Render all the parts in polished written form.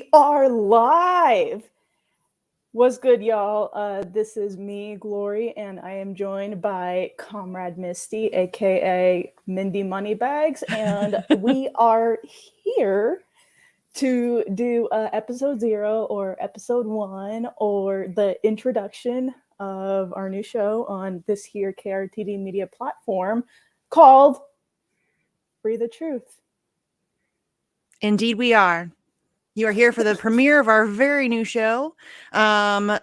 We are live. What's good, y'all? This is me, Glory, and I am joined by Comrade Misty, aka Mindy Moneybags, and we are here to do episode 0 or episode 1 or the introduction of our new show on this here KRTD media platform called Free the Truth. Indeed, we are. You are here for the premiere of our very new show. In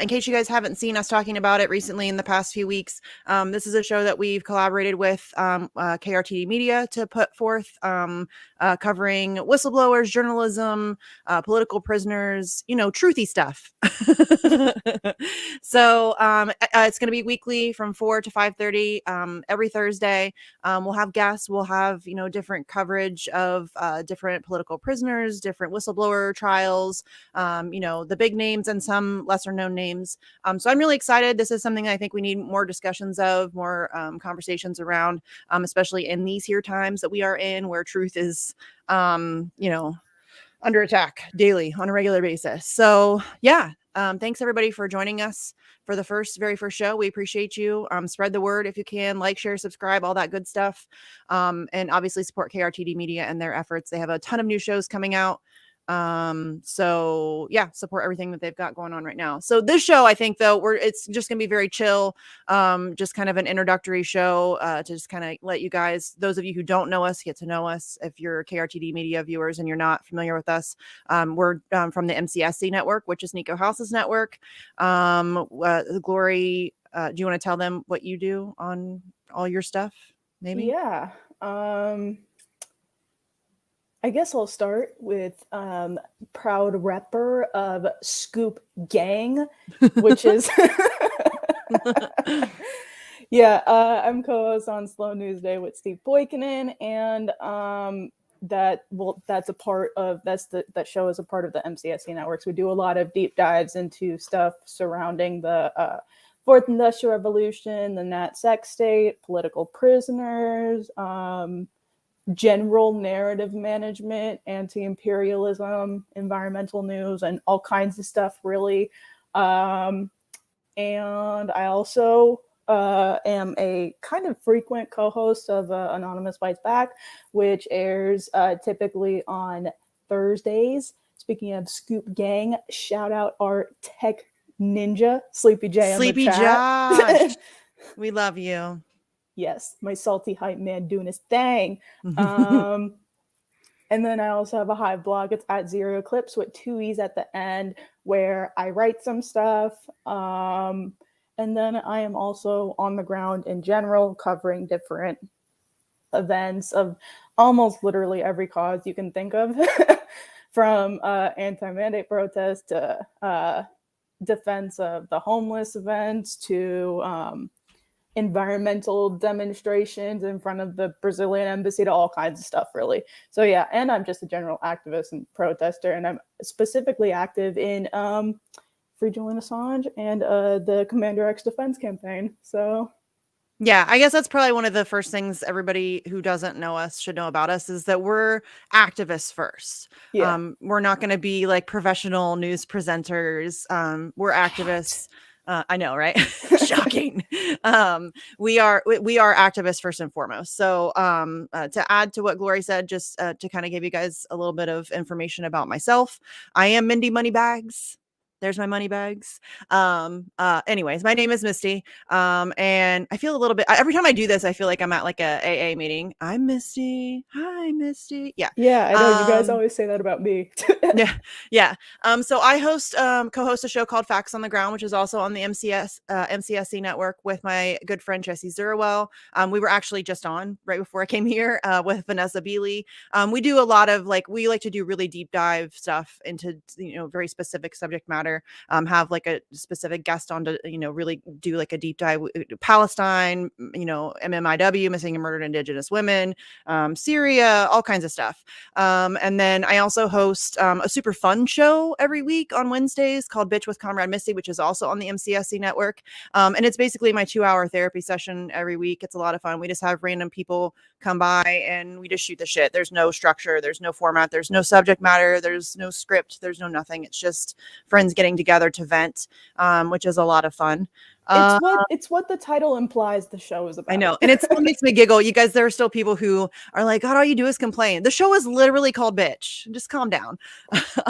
case you guys haven't seen us talking about it recently in the past few weeks, this is a show that we've collaborated with KRTD Media to put forth, covering whistleblowers, journalism, political prisoners, truthy stuff. It's going to be weekly from 4 to 5:30 every Thursday. We'll have guests. We'll have, different coverage of different political prisoners, different whistleblower trials, the big names and some lesser known names. So I'm really excited. This is something I think we need more discussions of, more conversations around, especially in these here times that we are in, where truth is, under attack daily on a regular basis. So thanks everybody for joining us for the very first show. We appreciate you. Spread the word if you can, like, share, subscribe, all that good stuff. And obviously support KRTD Media and their efforts. They have a ton of new shows coming out. Support everything that they've got going on right now. So this show, I think though, it's just gonna be very chill, just kind of an introductory show, to just kind of let you guys, those of you who don't know us, get to know us. If you're KRTD Media viewers and you're not familiar with us, we're from the MCSC network, which is Nico House's network. Glory, do you want to tell them what you do on all your stuff? Maybe. Yeah. I guess I'll start with proud repper of Scoop Gang, which is I'm co-host on Slow News Day with Steve Boykinen, and that show is a part of the MCSC networks. We do a lot of deep dives into stuff surrounding the Fourth Industrial Revolution, the Nat Sex State, political prisoners, general narrative management, anti-imperialism, environmental news, and all kinds of stuff, really. And I also am a kind of frequent co-host of Anonymous Bites Back, which airs typically on Thursdays. Speaking of Scoop Gang, shout out our tech ninja, Sleepy J. Sleepy Josh. We love you. Yes, my salty hype man doing his thing. And then I also have a Hive blog. It's at Zero Clips with 2 E's at the end, where I write some stuff. And then I am also on the ground in general, covering different events of almost literally every cause you can think of, from anti-mandate protest to defense of the homeless events to environmental demonstrations in front of the Brazilian embassy, to all kinds of stuff, really. So yeah, and I'm just a general activist and protester, and I'm specifically active in Free Julian Assange and the Commander X defense campaign. So yeah, I guess that's probably one of the first things everybody who doesn't know us should know about us, is that we're activists first. yeah. We're not going to be like professional news presenters. We're activists. I know, right? Shocking. We are activists first and foremost. So to add to what Glory said, just to kind of give you guys a little bit of information about myself, I am Mindy Moneybags. There's my money bags. Anyways, my name is Misty. And I feel a little bit, every time I do this, I feel like I'm at like a AA meeting. I'm Misty. Hi, Misty. Yeah. Yeah, I know you guys always say that about me. Yeah. So I co-host a show called Facts on the Ground, which is also on the MCSC network with my good friend Jesse Zerwell. We were actually just on right before I came here with Vanessa Beeley. We do a lot of we like to do really deep dive stuff into very specific subject matter. Chapter, have like a specific guest on to, really do like a deep dive. Palestine, MMIW, missing and murdered Indigenous women, Syria, all kinds of stuff. And then I also host a super fun show every week on Wednesdays called Bitch with Comrade Misty, which is also on the MCSC network. And it's basically my 2-hour therapy session every week. It's a lot of fun. We just have random people come by and we just shoot the shit. There's no structure, there's no format, there's no subject matter, there's no script, there's no nothing. It's just friends getting together to vent, which is a lot of fun. It's what the title implies the show is about. I know. And it still makes me giggle. You guys, there are still people who are like, God, all you do is complain. The show is literally called Bitch. Just calm down.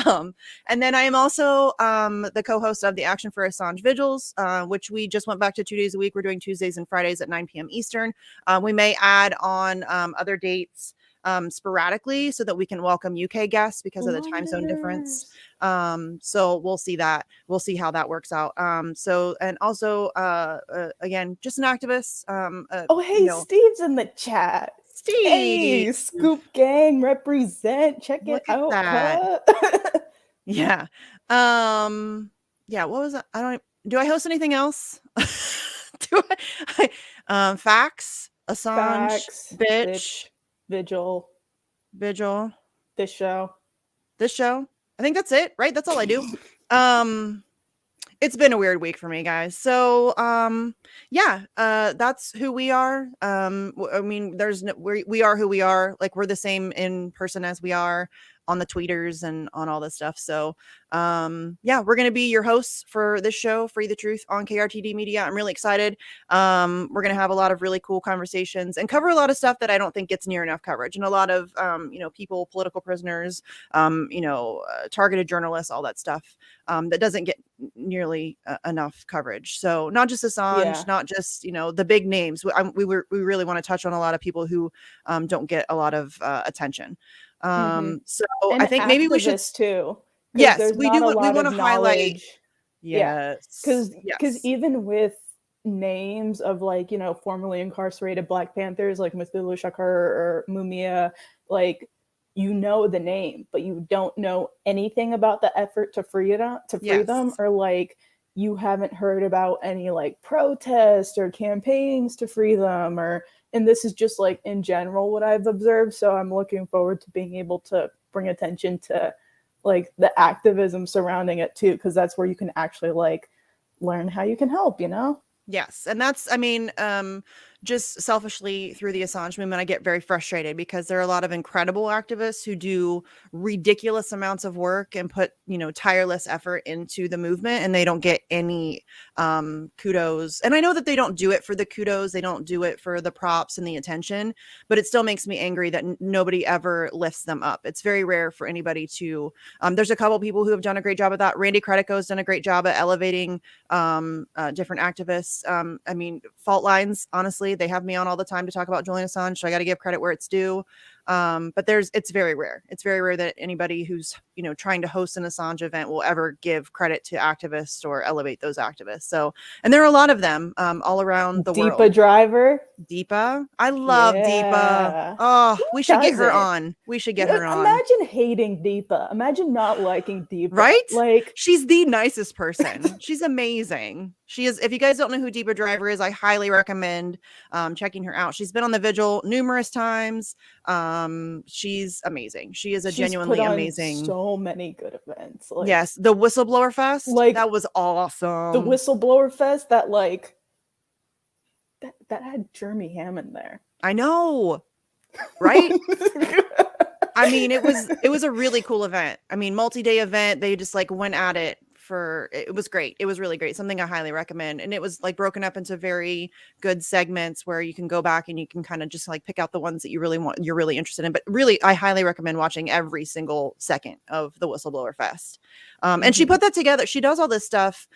And then I am also the co-host of the Action for Assange Vigils, which we just went back to 2 days a week. We're doing Tuesdays and Fridays at 9 p.m. Eastern. We may add on other dates sporadically so that we can welcome UK guests because of the time zone difference. So we'll see how that works out. And also again, just an activist. Hey, Steve's in the chat. Steve, hey, Scoop Gang represent. Check it out. Yeah. Yeah. What was that? Do I host anything else? Facts, Assange, bitch, Vigil. This show. I think that's it, right? That's all I do. It's been a weird week for me, guys. So, that's who we are. I mean, we are who we are. Like, we're the same in person as we are on the tweeters and on all this stuff. So, we're going to be your hosts for this show, Free the Truth, on KRTD Media. I'm really excited. We're going to have a lot of really cool conversations and cover a lot of stuff that I don't think gets near enough coverage, and a lot of, people, political prisoners, targeted journalists, all that stuff, that doesn't get nearly enough coverage. So not just Assange, not just, the big names. We really want to touch on a lot of people who don't get a lot of attention. So and I think maybe we should too. Yes, we do. We want to highlight. Yes, because even with names of formerly incarcerated Black Panthers like Mithila Shakur or Mumia, the name, but you don't know anything about the effort to free them, or you haven't heard about any protests or campaigns to free them, and this is just in general what I've observed. So I'm looking forward to being able to bring attention to the activism surrounding it too, because that's where you can actually learn how you can help, Yes. And that's, just selfishly through the Assange movement, I get very frustrated because there are a lot of incredible activists who do ridiculous amounts of work and put, tireless effort into the movement, and they don't get any kudos. And I know that they don't do it for the kudos. They don't do it for the props and the attention, but it still makes me angry that nobody ever lifts them up. It's very rare for anybody to, there's a couple people who have done a great job at that. Randy Credico has done a great job at elevating different activists. Fault Lines, honestly, they have me on all the time to talk about Julian Assange, so I got to give credit where it's due. But it's very rare. It's very rare that anybody who's, trying to host an Assange event will ever give credit to activists or elevate those activists. So, and there are a lot of them all around the world. Deepa Driver. Deepa. I love Deepa. Oh, we should get her on. We should get her on. Imagine hating Deepa. Imagine not liking Deepa. Right? She's the nicest person. She's amazing. She is. If you guys don't know who Deepa Driver is, I highly recommend checking her out. She's been on the Vigil numerous times. She's amazing. She is genuinely amazing. So many good events. Yes, the Whistleblower Fest. That was awesome. The Whistleblower Fest that that had Jeremy Hammond there. I know, right? It was a really cool event. Multi-day event. They just went at it. It was great. It was really great. Something I highly recommend. And it was broken up into very good segments where you can go back and you can kind of just pick out the ones that you really want, you're really interested in. But really, I highly recommend watching every single second of the Whistleblower Fest. And she put that together. She does all this stuff.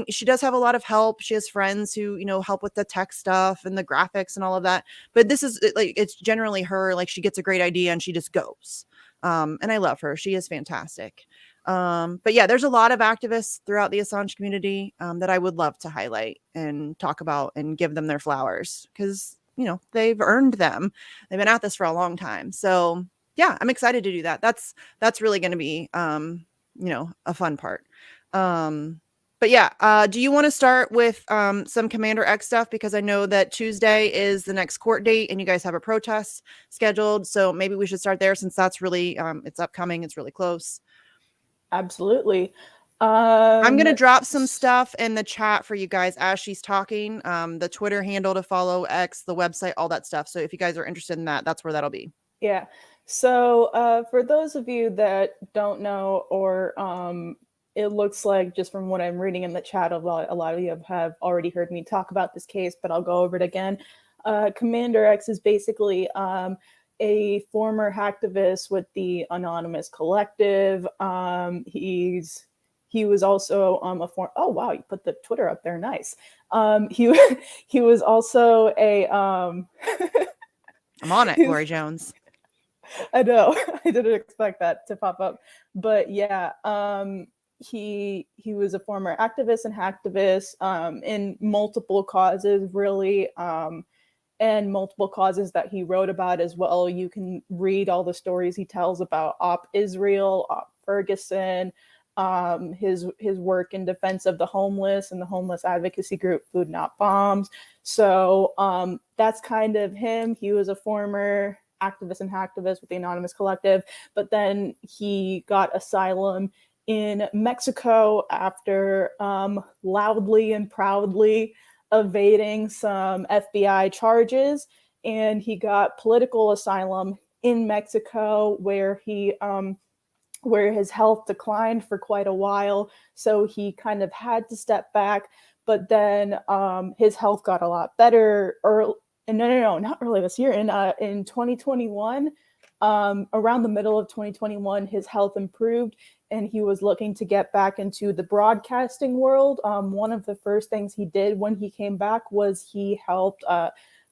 She does have a lot of help. She has friends who, help with the tech stuff and the graphics and all of that. But this is it's generally her, she gets a great idea and she just goes. And I love her. She is fantastic. But yeah, there's a lot of activists throughout the Assange community that I would love to highlight and talk about and give them their flowers because, they've earned them. They've been at this for a long time. So yeah, I'm excited to do that. That's really going to be, a fun part. But yeah, do you want to start with some Commander X stuff? Because I know that Tuesday is the next court date and you guys have a protest scheduled. So maybe we should start there since that's really, it's upcoming. It's really close. Absolutely. I'm going to drop some stuff in the chat for you guys as she's talking. The Twitter handle to follow, X, the website, all that stuff. So if you guys are interested in that, that's where that'll be. Yeah. So for those of you that don't know, or it looks like just from what I'm reading in the chat, a lot of you have already heard me talk about this case, but I'll go over it again. Commander X is basically a former hacktivist with the Anonymous Collective. He was also a former. Oh wow, you put the Twitter up there, nice. He was also a. I'm on it, Lori Jones. I know. I didn't expect that to pop up, but yeah, he was a former activist and hacktivist in multiple causes, really, and multiple causes that he wrote about as well. You can read all the stories he tells about Op Israel, Op Ferguson, his work in defense of the homeless and the homeless advocacy group Food Not Bombs. So that's kind of him. He was a former activist and hacktivist with the Anonymous Collective, but then he got asylum in Mexico after loudly and proudly evading some FBI charges, and he got political asylum in Mexico where his health declined for quite a while, so he kind of had to step back. But then his health got a lot better not early this year. In 2021, around the middle of 2021, his health improved and he was looking to get back into the broadcasting world. One of the first things he did when he came back was he helped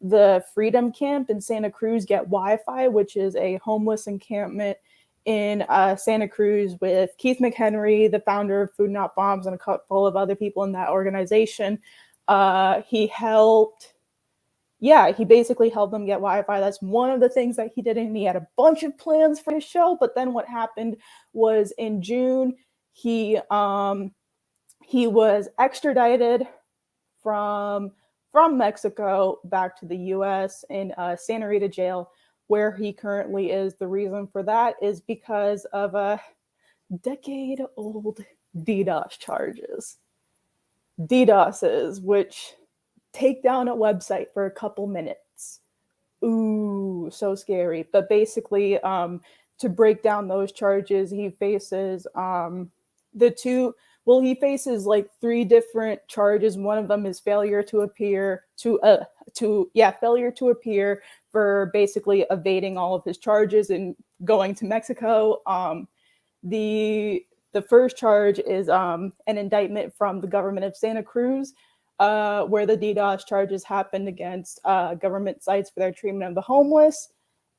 the Freedom Camp in Santa Cruz get Wi-Fi, which is a homeless encampment in Santa Cruz with Keith McHenry, the founder of Food Not Bombs, and a couple of other people in that organization. He basically helped them get Wi-Fi. That's one of the things that he did, and he had a bunch of plans for his show. But then what happened was in June, he was extradited from Mexico back to the U.S. in Santa Rita jail, where he currently is. The reason for that is because of a decade-old DDoS charges. DDoSes, which take down a website for a couple minutes. Ooh, so scary. But basically, to break down those charges, he faces he faces like 3 different charges. One of them is failure to appear for basically evading all of his charges and going to Mexico. The first charge is an indictment from the government of Santa Cruz, where the DDoS charges happened against government sites for their treatment of the homeless,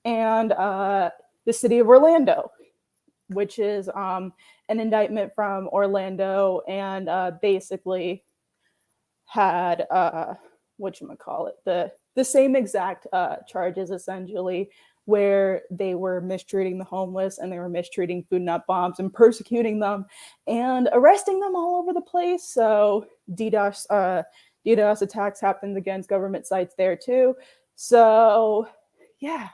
and the city of Orlando, which is an indictment from Orlando, and basically had the same exact charges, essentially, where they were mistreating the homeless and they were mistreating Food Not Bombs and persecuting them and arresting them all over the place. So DDoS attacks happened against government sites there too. So yeah,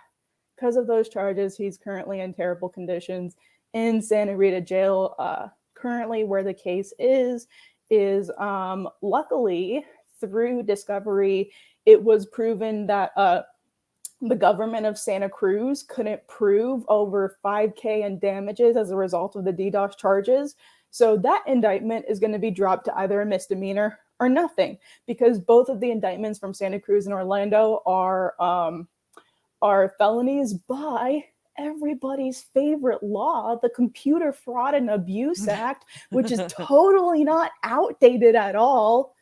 because of those charges, he's currently in terrible conditions in Santa Rita jail. Currently, where the case is luckily through discovery, it was proven that the government of Santa Cruz couldn't prove over $5,000 in damages as a result of the DDoS charges. So that indictment is going to be dropped to either a misdemeanor or nothing, because both of the indictments from Santa Cruz and Orlando are felonies by everybody's favorite law, the Computer Fraud and Abuse Act, which is totally not outdated at all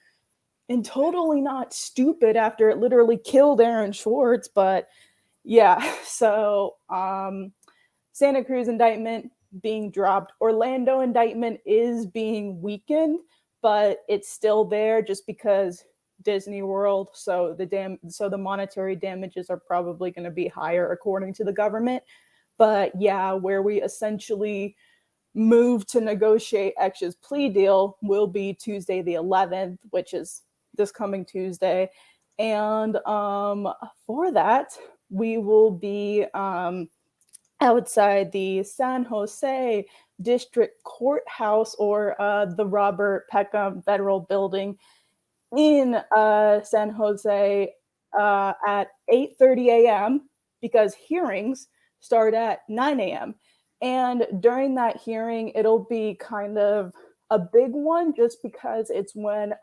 and totally not stupid after it literally killed Aaron Swartz. But yeah, so Santa Cruz indictment being dropped. Orlando indictment is being weakened, but it's still there just because Disney World. So the monetary damages are probably going to be higher according to the government. But yeah, where we essentially move to negotiate X's plea deal will be Tuesday the 11th, which is this coming Tuesday. And for that, we will be outside the San Jose District Courthouse, or the Robert Peckham Federal Building in San Jose at 8:30 a.m. because hearings start at 9 a.m. And during that hearing, it'll be kind of a big one just because it's when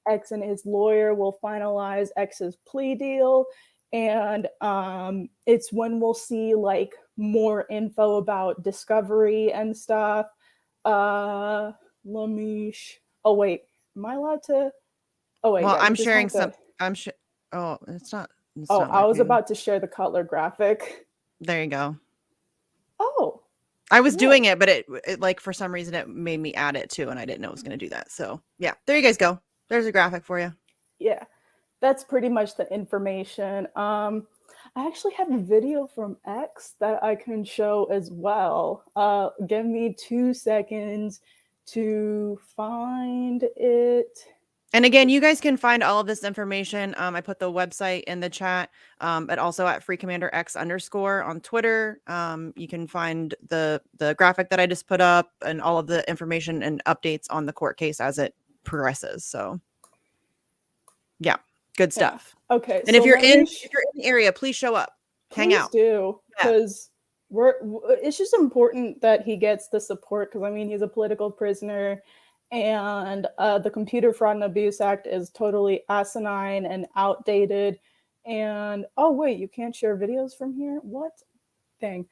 X and his lawyer will finalize X's plea deal. And it's when we'll see like more info about discovery and stuff. Oh wait, am I allowed to? Oh wait, Well, yeah, I'm sharing some. I'm sure. Oh, it's not. Oh, not I was working. about to share the color graphic. There you go. Oh, I was doing it, but it like for some reason it made me add it too, and I didn't know it was going to do that. So yeah, there you guys go. There's a graphic for you. Yeah, that's pretty much the information. I actually have a video from X that I can show as well. Give me 2 seconds to find it. And again, you guys can find all of this information. I put the website in the chat, but also at @freecommanderx_ on Twitter. You can find the graphic that I just put up and all of the information and updates on the court case as it progresses. So, yeah, good stuff. Yeah. Okay, and so if you're in the area, please show up, hang out. Please do, because it's just important that he gets the support. Because I mean, he's a political prisoner. And the Computer Fraud and Abuse Act is totally asinine and outdated. And oh wait, you can't share videos from here? What? Dang.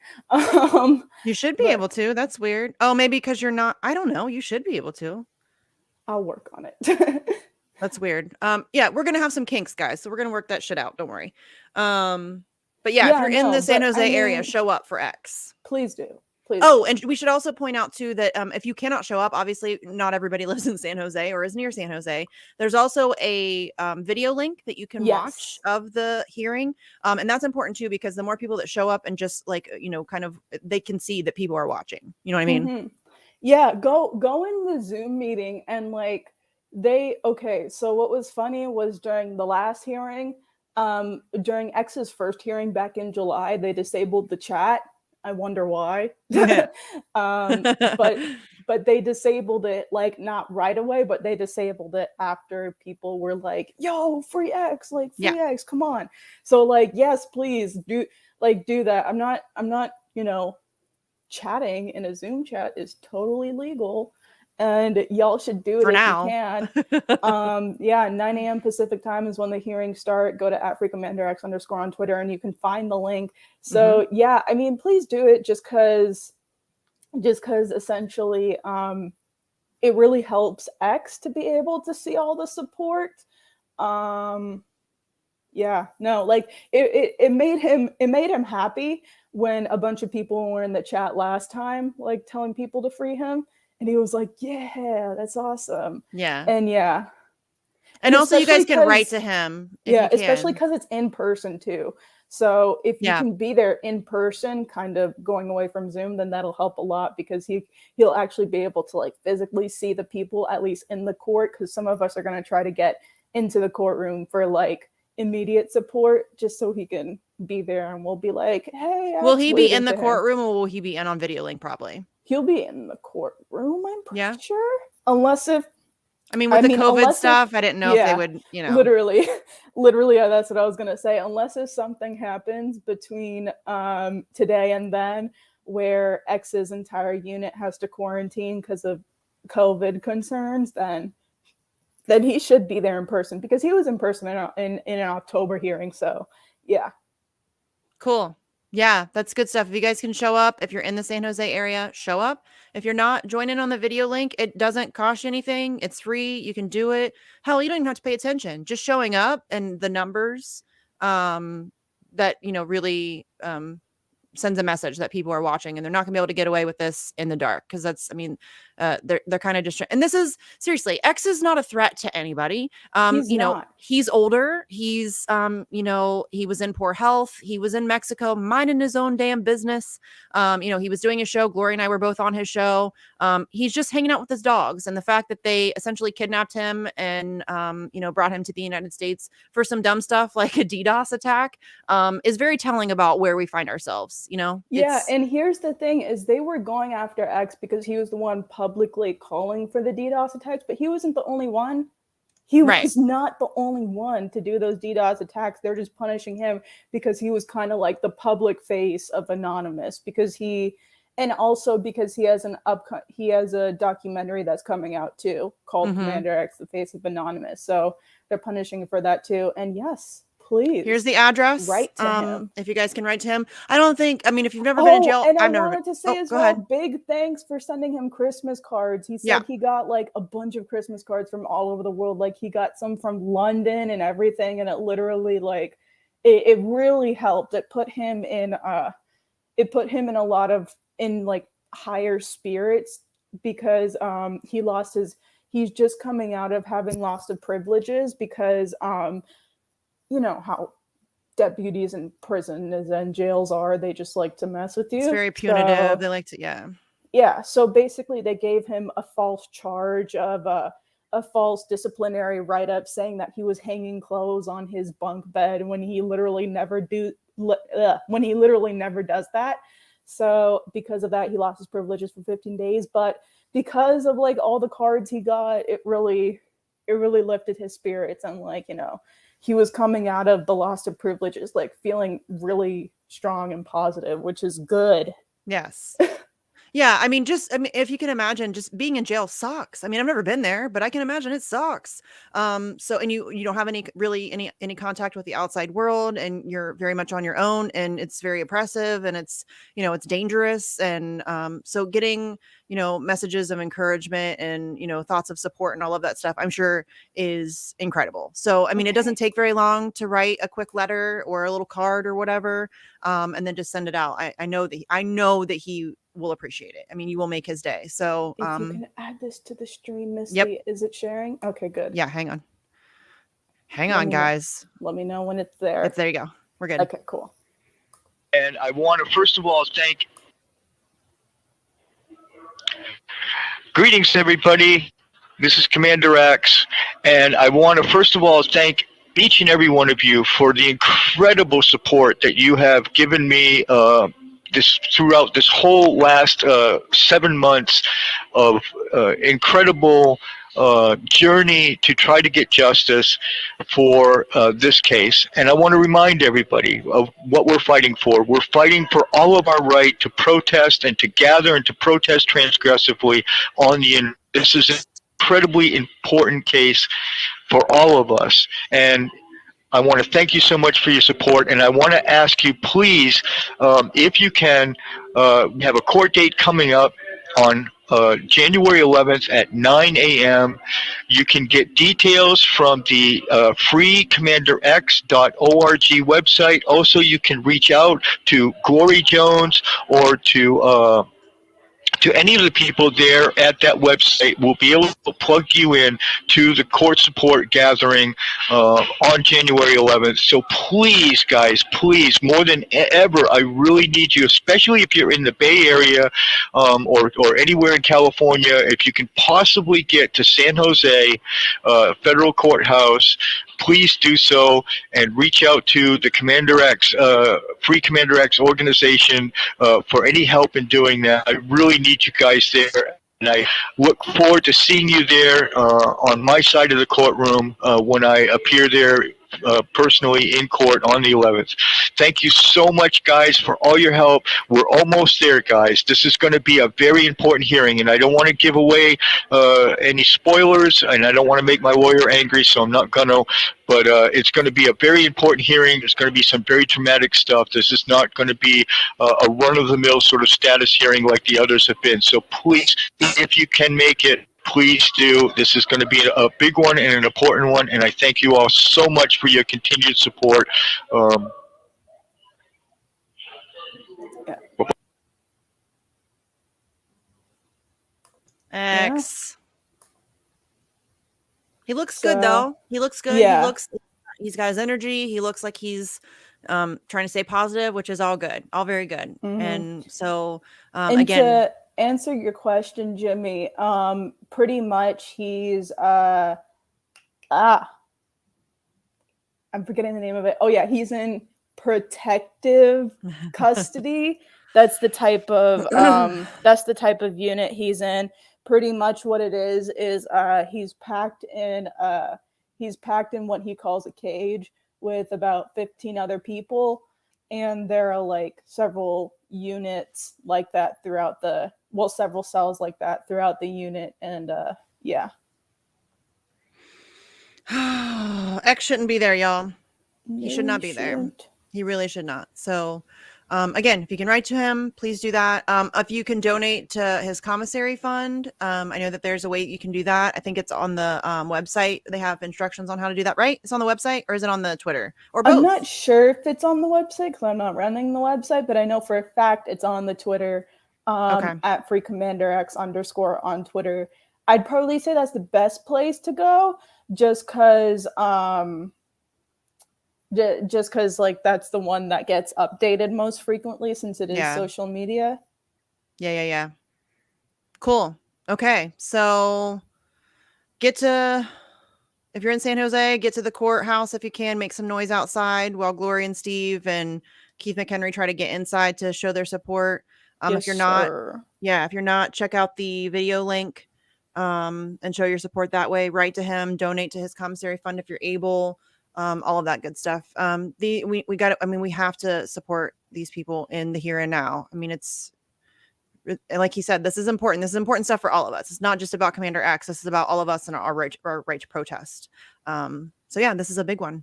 You should be able to. That's weird. Oh, maybe because you're not. I don't know. You should be able to. I'll work on it. That's weird. Yeah, we're gonna have some kinks, guys. So we're gonna work that shit out. Don't worry. But yeah, if you're in the San Jose area, show up for X. Please do. Please. Oh, and we should also point out too that if you cannot show up, obviously not everybody lives in San Jose or is near San Jose. There's also a video link that you can watch of the hearing, and that's important too because the more people that show up and just like kind of they can see that people are watching. You know what I mean? Mm-hmm. Yeah, go in the Zoom meeting and like so what was funny was during the last hearing, during X's first hearing back in July, they disabled the chat. I wonder why. But they disabled it like not right away, but they disabled it after people were like, yo, free X, like free X, come on. So like, yes, please do that. I'm not, chatting in a Zoom chat is totally legal. And y'all should do it for if now. You can. 9 a.m. Pacific time is when the hearings start. Go to @freecommanderx_ on Twitter and you can find the link. So yeah, I mean, please do it just because essentially it really helps X to be able to see all the support. It made him happy when a bunch of people were in the chat last time, like telling people to free him. And he was like, yeah, that's awesome. Yeah. And also you guys can write to him. Especially because it's in person too. So if you can be there in person, kind of going away from Zoom, then that'll help a lot because he'll actually be able to like physically see the people, at least in the court. Because some of us are going to try to get into the courtroom for like immediate support just so he can be there and we'll be like, hey, will he be in the courtroom or will he be in on video link? Probably he'll be in the courtroom, I'm pretty sure, unless with the COVID stuff, I didn't know if they would, literally that's what I was gonna say, unless if something happens between today and then where X's entire unit has to quarantine because of COVID concerns, then he should be there in person because he was in person in an October hearing. So yeah. Cool. Yeah, that's good stuff. If you guys can show up, if you're in the San Jose area, show up. If you're not, join in on the video link. It doesn't cost you anything. It's free. You can do it. Hell, you don't even have to pay attention. Just showing up and the numbers that, really sends a message that people are watching and they're not gonna be able to get away with this in the dark. Cause that's, I mean, they're kind of just, and this is seriously, X is not a threat to anybody. He's You know, not. he's older. He's, you know, he was in poor health. He was in Mexico, minding his own damn business. You know, he was doing a show. Gloria and I were both on his show. He's just hanging out with his dogs. And the fact that they essentially kidnapped him and, you know, brought him to the United States for some dumb stuff like a DDoS attack, is very telling about where we find ourselves, you know? Yeah, and here's the thing is they were going after X because he was the one publicly calling for the DDoS attacks, but he wasn't the only one. He was not the only one to do those DDoS attacks. They're just punishing him because he was kind of like the public face of Anonymous, because he, and also because he has a documentary that's coming out too called Commander X, the Face of Anonymous. So they're punishing him for that too. And yes, please. Here's the address. Write to him. If you guys can write to him. I don't think, I mean, if you've never been in jail, and I've never wanted been. to say as well, big thanks for sending him Christmas cards. He said he got like a bunch of Christmas cards from all over the world. Like he got some from London and everything. And it literally like, it really helped. It put him in a lot of, in like higher spirits, because he's just coming out of having lost of privileges because, you know how deputies in prison and jails are, they just like to mess with you. It's very punitive. So, they like to, yeah. So basically they gave him a false charge of a false disciplinary write-up saying that he was hanging clothes on his bunk bed when he literally never does that. So because of that, he lost his privileges for 15 days. But because of like all the cards he got, it really lifted his spirits, and like, you know, he was coming out of the loss of privileges, like feeling really strong and positive, which is good. Yes. Yeah. I mean, if you can imagine, just being in jail sucks. I mean, I've never been there, but I can imagine it sucks. So, and you don't have any contact with the outside world, and you're very much on your own, and it's very oppressive, and it's, you know, it's dangerous. And, so getting, you know, messages of encouragement and, you know, thoughts of support and all of that stuff, I'm sure is incredible. So, I mean, it doesn't take very long to write a quick letter or a little card or whatever, and then just send it out. I know that he will appreciate it. I mean, you will make his day. So if you can add this to the stream, Misty, yep. Is it sharing? Okay, good. Yeah, hang on, guys. Let me know when it's there. There you go. We're good. Okay, cool. And I want to first of all thank. Greetings, everybody. This is Commander X, and I want to first of all thank each and every one of you for the incredible support that you have given me throughout this whole last 7 months of incredible journey to try to get justice for this case. And I want to remind everybody of what we're fighting for. We're fighting for all of our right to protest and to gather and to protest transgressively on the internet. This is an incredibly important case for all of us. And I want to thank you so much for your support, and I want to ask you, please, if you can, we have a court date coming up on January 11th at 9 a.m. You can get details from the freecommanderx.org website. Also, you can reach out to Glory Jones or to any of the people there at that website. Will be able to plug you in to the court support gathering on January 11th. So please, guys, please, more than ever, I really need you, especially if you're in the Bay Area or anywhere in California. If you can possibly get to San Jose Federal Courthouse, please do so, and reach out to the Commander X, Free Commander X organization for any help in doing that. I really need you guys there, and I look forward to seeing you there on my side of the courtroom when I appear there personally in court on the 11th. Thank you so much, guys, for all your help. We're almost there, guys. This is going to be a very important hearing, and I don't want to give away any spoilers, and I don't want to make my lawyer angry, so I'm not going to. But it's going to be a very important hearing. There's going to be some very traumatic stuff. This is not going to be a run-of-the-mill sort of status hearing like the others have been. So please, if you can make it, please do. This is going to be a big one and an important one, and I thank you all so much for your continued support. X. He looks good though. He looks good. Yeah. He's got his energy. He looks like he's trying to stay positive, which is all good, all very good. And so and again, to answer your question, Jimmy, pretty much he's I'm forgetting the name of it. Oh yeah, he's in protective custody. That's the type of unit he's in. Pretty much what it is he's packed in what he calls a cage with about 15 other people, and there are like several units like that throughout several cells like that throughout the unit, and yeah. X shouldn't be there, y'all. He No, should not be there. shouldn't. He really should not. So again, if you can write to him, please do that. If you can donate to his commissary fund, I know that there's a way you can do that. I think it's on the website. They have instructions on how to do that, right? It's on the website, or is it on the Twitter, or both? I'm not sure if it's on the website because I'm not running the website, but I know for a fact it's on the Twitter at FreeCommanderX_ on Twitter. I'd probably say that's the best place to go, just because like that's the one that gets updated most frequently since it is social media. Yeah. Cool. Okay. So if you're in San Jose, get to the courthouse if you can, make some noise outside while Glory and Steve and Keith McHenry try to get inside to show their support. If you're not, check out the video link and show your support that way. Write to him, donate to his commissary fund if you're able. All of that good stuff. We have to support these people in the here and now. I mean, it's like he said, this is important. This is important stuff for all of us. It's not just about Commander X. This is about all of us and our right to protest. So yeah, this is a big one.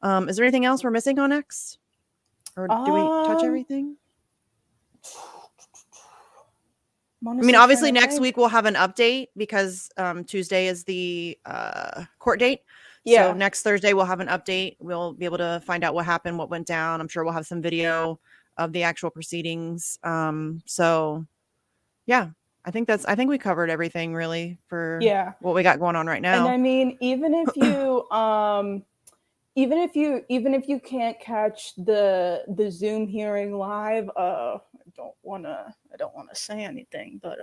Is there anything else we're missing on X? Or do we touch everything? I mean, obviously next week we'll have an update because Tuesday is the court date. Yeah. So next Thursday we'll have an update. We'll be able to find out what happened, what went down. I'm sure we'll have some video of the actual proceedings. So yeah, I think we covered everything really for what we got going on right now. And I mean, even if you can't catch the Zoom hearing live, I don't want to say anything, but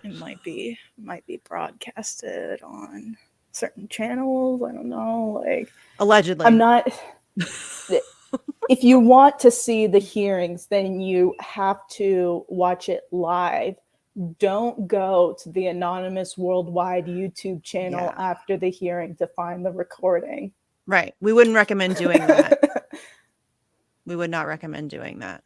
it might be broadcasted on certain channels. I don't know, like allegedly. I'm not. If you want to see the hearings, then you have to watch it live. Don't go to the anonymous worldwide YouTube channel after the hearing to find the recording. Right. We wouldn't recommend doing that. We would not recommend doing that.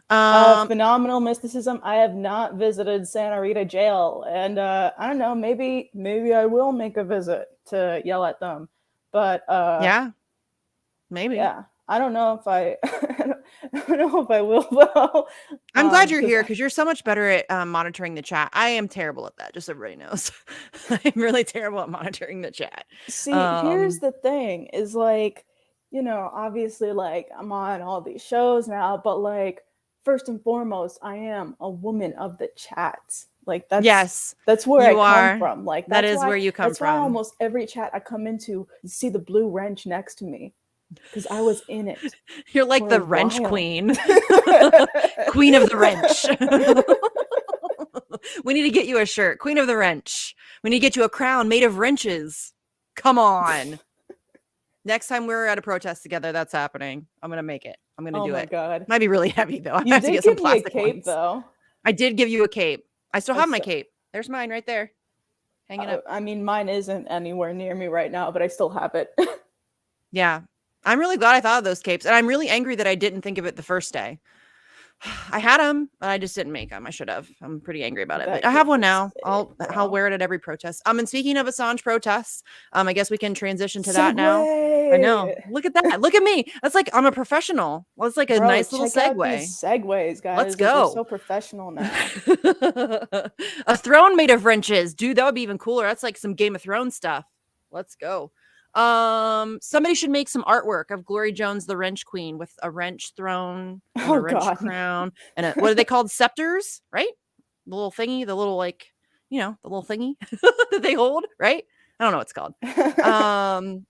Phenomenal mysticism. I have not visited Santa Rita jail, and I don't know, maybe I will make a visit to yell at them, but maybe I don't know if I will though. I'm glad you're here because you're so much better at monitoring the chat. I am terrible at that, just so everybody knows. I'm really terrible at monitoring the chat. See, here's the thing is, like, obviously, like, I'm on all these shows now, but like, first and foremost, I am a woman of the chats. Like, that's where I come from. Like, that is where you come from. That's why almost every chat I come into, you see the blue wrench next to me, because I was in it. You're like the wrench queen. Queen of the wrench. We need to get you a shirt. Queen of the wrench. We need to get you a crown made of wrenches. Come on. Next time we're at a protest together, that's happening. I'm going to make it. I'm going to do it. Oh my God. Might be really heavy though. I You have to did get some give me a plastic cape ones. though. I did give you a cape. I still have my cape. There's mine right there. Hanging up. I mean, mine isn't anywhere near me right now, but I still have it. Yeah. I'm really glad I thought of those capes. And I'm really angry that I didn't think of it the first day. I had them, but I just didn't make them. I should have. I'm pretty angry about it. But I have one now. I'll wear it at every protest. And speaking of Assange protests, I guess we can transition to that now. I know. Look at that. Look at me. That's like, I'm a professional. Well, it's like a nice little segue. Out these segues, guys. Let's go. We're so professional now. A throne made of wrenches. Dude, that would be even cooler. That's like some Game of Thrones stuff. Let's go. Somebody should make some artwork of Glory Jones, the wrench queen, with a wrench throne and a wrench crown and what are they called? Scepters, right? The little thingy, the little, like, you know, the little thingy that they hold, right? I don't know what it's called.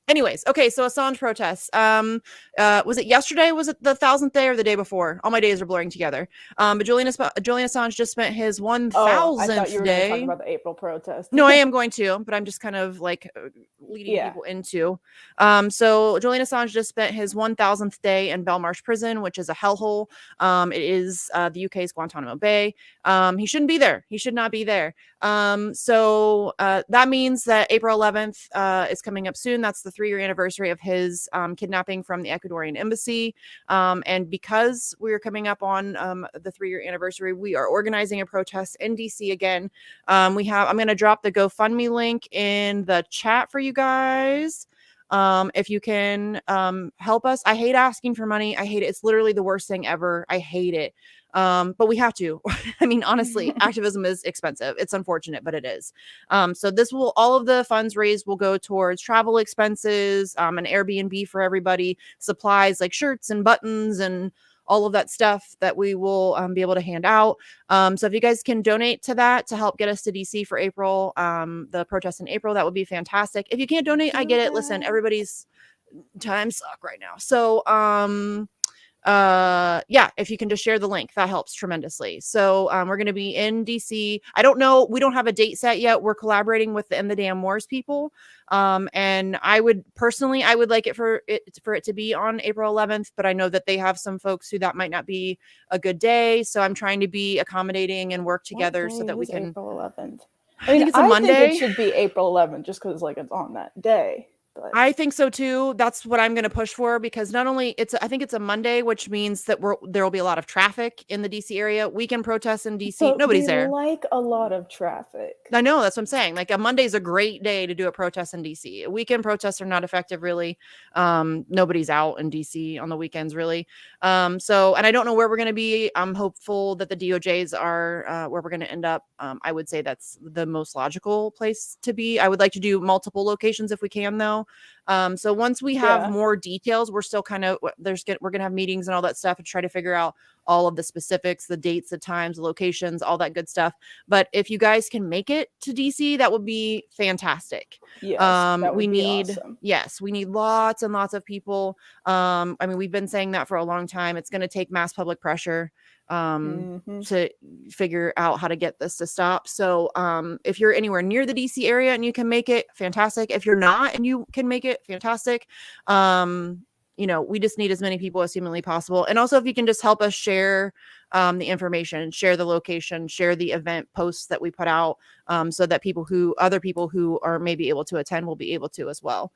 Anyways, okay, so Assange protests. Was it yesterday? Was it the 1000th day or the day before? All my days are blurring together. But Julian Assange just spent his 1000th I thought you were going to talk day. about the April protest. No, I am going to, but I'm just kind of like leading people into. So Julian Assange just spent his 1000th day in Belmarsh prison, which is a hellhole. It is the UK's Guantanamo Bay. He shouldn't be there. He should not be there. So that means that April 11th is coming up soon. That's the 3-year anniversary of his kidnapping from the Ecuadorian embassy. And because we're coming up on the 3-year anniversary, we are organizing a protest in DC again. I'm going to drop the GoFundMe link in the chat for you guys. If you can help us. I hate asking for money. I hate it. It's literally the worst thing ever. I hate it. But we have to. I mean, honestly, activism is expensive. It's unfortunate, but it is. So all of the funds raised will go towards travel expenses, an Airbnb for everybody, supplies like shirts and buttons and all of that stuff that we will be able to hand out. So if you guys can donate to that to help get us to DC for April, the protest in April, that would be fantastic. If you can't donate, I get it. Listen, everybody's times suck right now. So if you can just share the link, that helps tremendously. So we're going to be in DC. I don't know, we don't have a date set yet. We're collaborating with the End the Damn Wars people, and I would like it for it to be on April 11th, but I know that they have some folks who that might not be a good day, so I'm trying to be accommodating and work together so that we can. April 11th. I think it's a Monday. I think it should be April 11th just because like it's on that day. But I think so too. That's what I'm going to push for, because not only I think it's a Monday, which means that there will be a lot of traffic in the DC area. Weekend protests in DC, but nobody's there. Like a lot of traffic. I know, that's what I'm saying. Like a Monday is a great day to do a protest in DC. Weekend protests are not effective, really. Nobody's out in DC on the weekends, really. And I don't know where we're going to be. I'm hopeful that the DOJs are where we're going to end up. I would say that's the most logical place to be. I would like to do multiple locations if we can, though. So once we have more details, we're still kind of we're going to have meetings and all that stuff and try to figure out all of the specifics, the dates, the times, the locations, all that good stuff. But if you guys can make it to DC, that would be fantastic. Yes, we need awesome. We need lots and lots of people. I mean, we've been saying that for a long time. It's going to take mass public pressure to figure out how to get this to stop. So if you're anywhere near the DC area and you can make it, fantastic. If you're not and you can make it, fantastic. We just need as many people as humanly possible. And also if you can just help us share the information, share the location, share the event posts that we put out, so that other people who are maybe able to attend will be able to as well.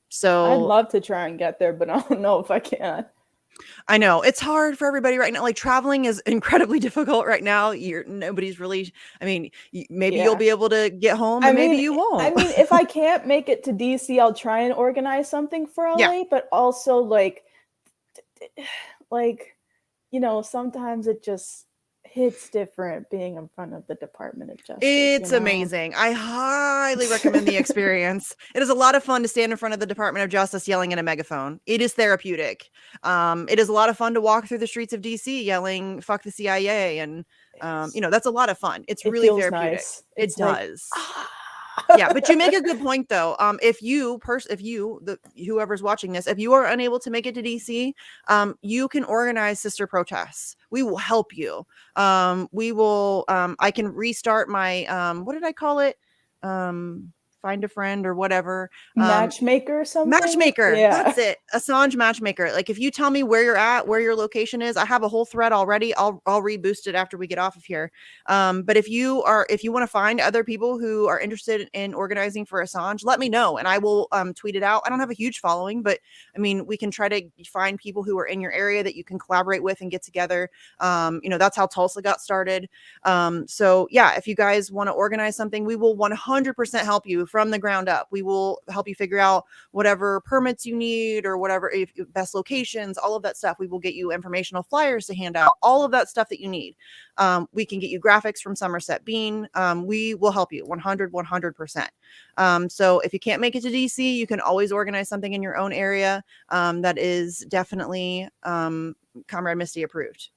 So I'd love to try and get there, but I don't know if I can. I know it's hard for everybody right now. Like traveling is incredibly difficult right now. Nobody's really, I mean, maybe you'll be able to get home and maybe you won't. I mean, if I can't make it to DC, I'll try and organize something for LA, but also like, sometimes it just hits different being in front of the Department of Justice. It's amazing. I highly recommend the experience. It is a lot of fun to stand in front of the Department of Justice yelling in a megaphone. It is therapeutic. It is a lot of fun to walk through the streets of DC yelling "fuck the CIA" and that's a lot of fun. It really therapeutic. Nice. It does. Yeah, but you make a good point though. Whoever's watching this, if you are unable to make it to DC, you can organize sister protests. We will help you. I can restart my what did I call it? Find a friend or whatever. Matchmaker or something? Matchmaker. Yeah. That's it. Assange Matchmaker. Like if you tell me where you're at, where your location is, I have a whole thread already. I'll reboost it after we get off of here. But if you want to find other people who are interested in organizing for Assange, let me know and I will tweet it out. I don't have a huge following, but I mean, we can try to find people who are in your area that you can collaborate with and get together. That's how Tulsa got started. So yeah, if you guys want to organize something, we will 100% help you from the ground up. We will help you figure out whatever permits you need or whatever, if best locations, all of that stuff. We will get you informational flyers to hand out, all of that stuff that you need. We can get you graphics from Somerset Bean. We will help you 100%. So if you can't make it to DC, you can always organize something in your own area. That is definitely Comrade Misty approved.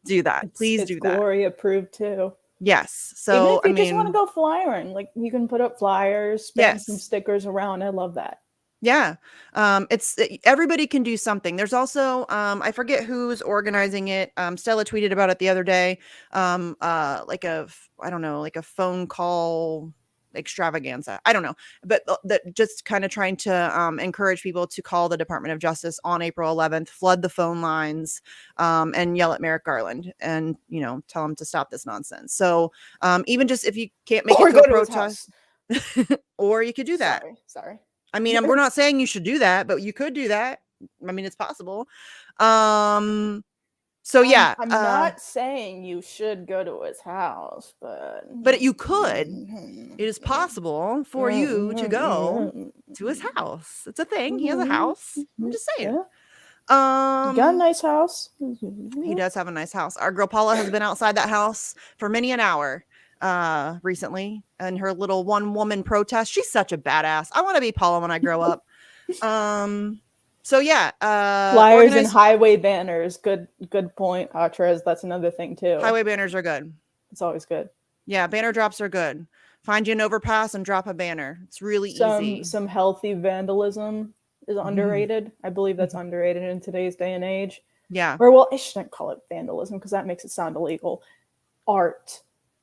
Do that. Please do that. Glory approved too. Yes. Even So, if you just want to go flyering, like you can put up flyers, spam some yes. stickers around. I love that. Yeah. Everybody can do something. There's also, I forget who's organizing it. Stella tweeted about it the other day. Like I don't know, like a phone call extravaganza. I don't know, but that just kind of trying to encourage people to call the Department of Justice on April 11th, flood the phone lines, and yell at Merrick Garland and, tell him to stop this nonsense. So, even just if you can't make Or it to a go to his protest, house. or you could do that. Sorry. I mean, we're not saying you should do that, but you could do that. I mean, it's possible. So yeah, I'm not saying you should go to his house, but you could. It is possible for you to go to his house. It's a thing. He has a house. I'm just saying. Yeah. Got a nice house. He does have a nice house. Our girl Paula has been outside that house for many an hour recently, and her little one-woman protest. She's such a badass. I want to be Paula when I grow up. So yeah, flyers and highway banners. Good point, Atrez. That's another thing too. Highway banners are good. It's always good. Yeah, banner drops are good. Find you an overpass and drop a banner. It's really easy. Some healthy vandalism is underrated. I believe that's underrated in today's day and age. Yeah. Or well, I shouldn't call it vandalism because that makes it sound illegal. Art.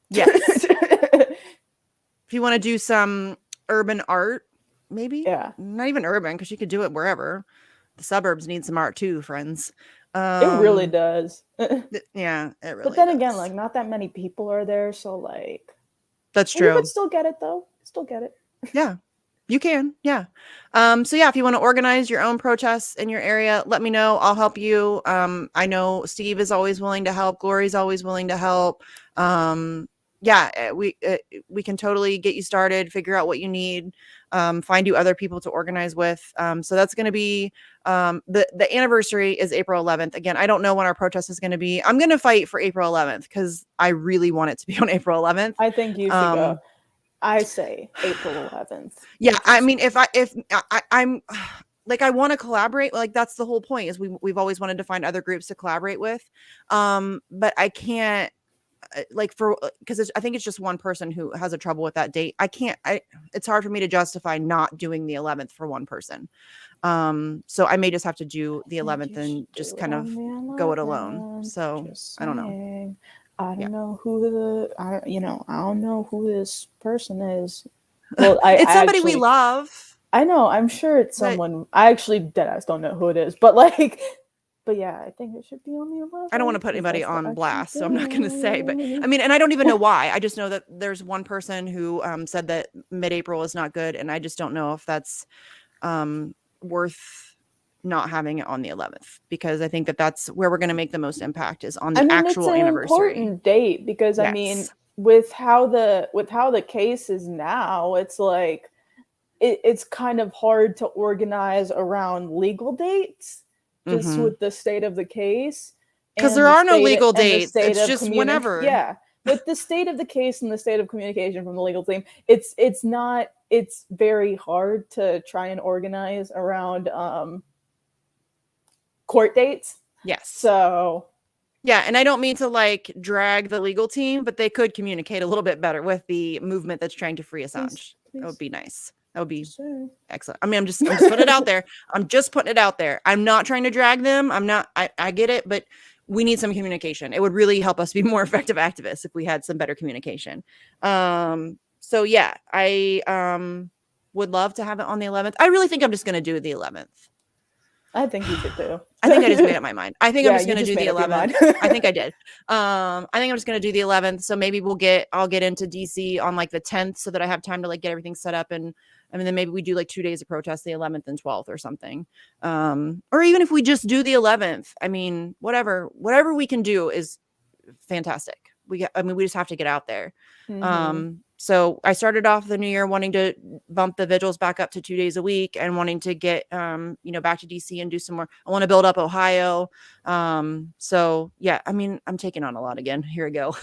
Yes. If you want to do some urban art, maybe. Yeah. Not even urban, because you could do it wherever. The suburbs need some art too, friends. It really does. Yeah, it really But then does. again, like not that many people are there, so like that's true. You could still get it though. Still get it. Yeah. You can. Yeah. So yeah, if you want to organize your own protests in your area, let me know. I'll help you. I know Steve is always willing to help. Glory's always willing to help. Yeah, we can totally get you started, figure out what you need, find you other people to organize with. So that's going to be the anniversary is April 11th. Again, I don't know when our protest is going to be. I'm going to fight for April 11th because I really want it to be on April 11th. I think you should go. I say April 11th. Yeah, I mean, I'm like, I want to collaborate. Like, that's the whole point is we've always wanted to find other groups to collaborate with. But I can't because I think it's just one person who has a trouble with that date. It's hard for me to justify not doing the 11th for one person. So I may just have to do the 11th and just kind of go it alone. So I don't know. I don't know who I don't know who this person is. Well, it's somebody we love. I know. I'm sure it's someone. I actually deadass don't know who it is, but yeah, I think it should be on the 11th. I don't want to put anybody on blast, so I'm not going to say. But I mean, and I don't even know why. I just know that there's one person who said that mid-April is not good, and I just don't know if that's worth not having it on the 11th, because I think that that's where we're going to make the most impact is on the actual anniversary. It's an important date because yes. I mean, with how the case is now, it's like it's kind of hard to organize around legal dates just with the state of the case, because there are no legal dates. It's just whenever. Yeah, with the state of the case and the state of communication from the legal team, it's very hard to try and organize around court dates. Yes. So yeah, and I don't mean to drag the legal team, but they could communicate a little bit better with the movement that's trying to free Assange. Please. That would be nice. That would be excellent. I mean, I'm just putting it out there. I'm just putting it out there. I'm not trying to drag them. I get it, but we need some communication. It would really help us be more effective activists if we had some better communication. So yeah, I would love to have it on the 11th. I really think I'm just going to do the 11th. I think you should too. I think I just made up my mind. I think I'm just going to do the 11th. I think I did. I think I'm just going to do the 11th. So maybe I'll get into DC on the 10th so that I have time to get everything set up. And then maybe we do 2 days of protest, the 11th and 12th or something. Or even if we just do the 11th, I mean, whatever we can do is fantastic. We just have to get out there. Mm-hmm. So I started off the new year wanting to bump the vigils back up to 2 days a week and wanting to get, back to DC and do some more. I want to build up Ohio. So yeah, I mean, I'm taking on a lot again. Here we go.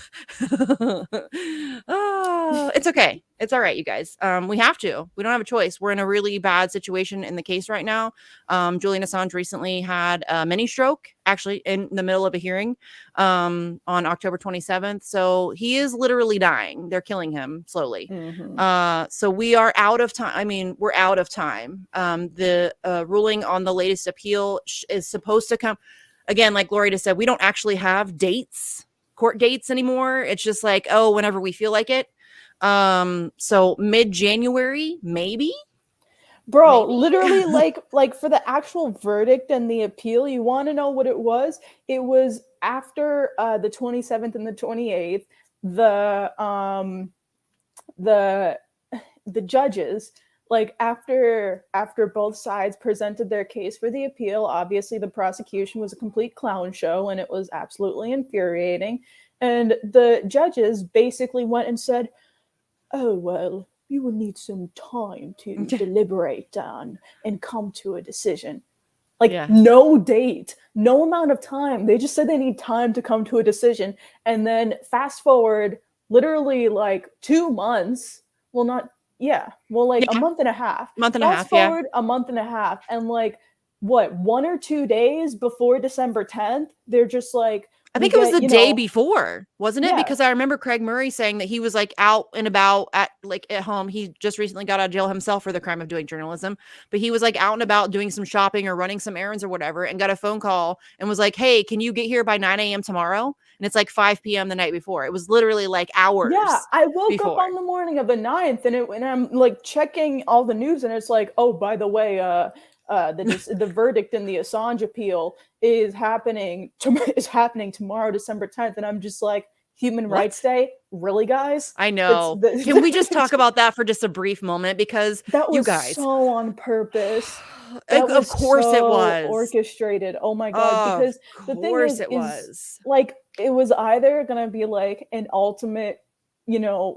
It's okay. It's all right, you guys. We have to. We don't have a choice. We're in a really bad situation in the case right now. Julian Assange recently had a mini stroke, actually, in the middle of a hearing on October 27th. So he is literally dying. They're killing him slowly. So we are out of time. I mean, we're out of time. The ruling on the latest appeal is supposed to come. Again, like Gloria just said, we don't actually have court dates anymore. It's just like, oh, whenever we feel like it. So mid-January, maybe. Bro, literally, like for the actual verdict and the appeal, you want to know what it was? It was after the 27th and the 28th. The judges, like after both sides presented their case for the appeal, obviously the prosecution was a complete clown show and it was absolutely infuriating. And the judges basically went and said, oh, well, you will need some time to deliberate on and come to a decision. Like, no date, no amount of time. They just said they need time to come to a decision. And then fast forward literally like 2 months. Well, a month and a half. Fast forward a month and a half. And like, what, 1 or 2 days before December 10th, they're just like, I think it was the day before, wasn't it? Because I remember Craig Murray saying that he was like out and about at home. He just recently got out of jail himself for the crime of doing journalism, but he was like out and about doing some shopping or running some errands or whatever, and got a phone call and was like, hey, can you get here by 9 a.m. tomorrow? And it's like 5 p.m. the night before. It was literally like hours. Yeah, I woke up on the morning of the 9th and I'm like checking all the news and it's like, oh, by the way, the verdict in the Assange appeal is happening tomorrow, December 10th. And I'm just like, Human Rights Day? Really, guys? I know. Can we just talk about that for just a brief moment? Because that was you guys, so on purpose. Of course it was. Orchestrated. Oh my God. Because the thing is, like, it was either going to be like an ultimate,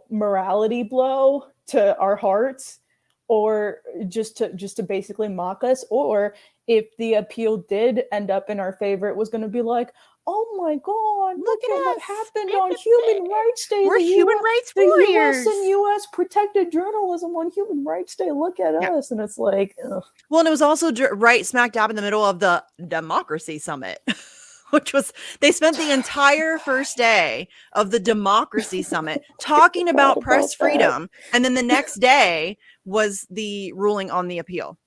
morality blow to our hearts, or just to basically mock us, or if the appeal did end up in our favor, it was going to be like, oh my God, look at what happened on Human Rights Day. We're human rights warriors. The US and US protected journalism on Human Rights Day. Look at us. And it's like, ugh. Well, and it was also right smack dab in the middle of the Democracy Summit, which was, they spent the entire first day of the Democracy Summit talking about press freedom. And then the next day was the ruling on the appeal.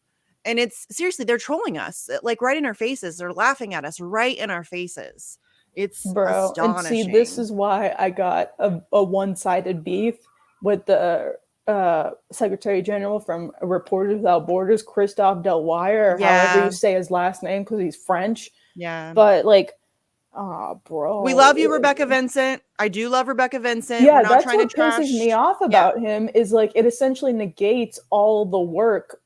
And it's seriously, they're trolling us like right in our faces. They're laughing at us right in our faces. It's astonishing. And see, this is why I got a one-sided beef with the Secretary General from Reporters Without Borders, Christophe Delwire, or however you say his last name, because he's French. Yeah. But like, bro, we love you, Rebecca Vincent. I do love Rebecca Vincent. Yeah, that's what pisses me off about him, is like it essentially negates all the work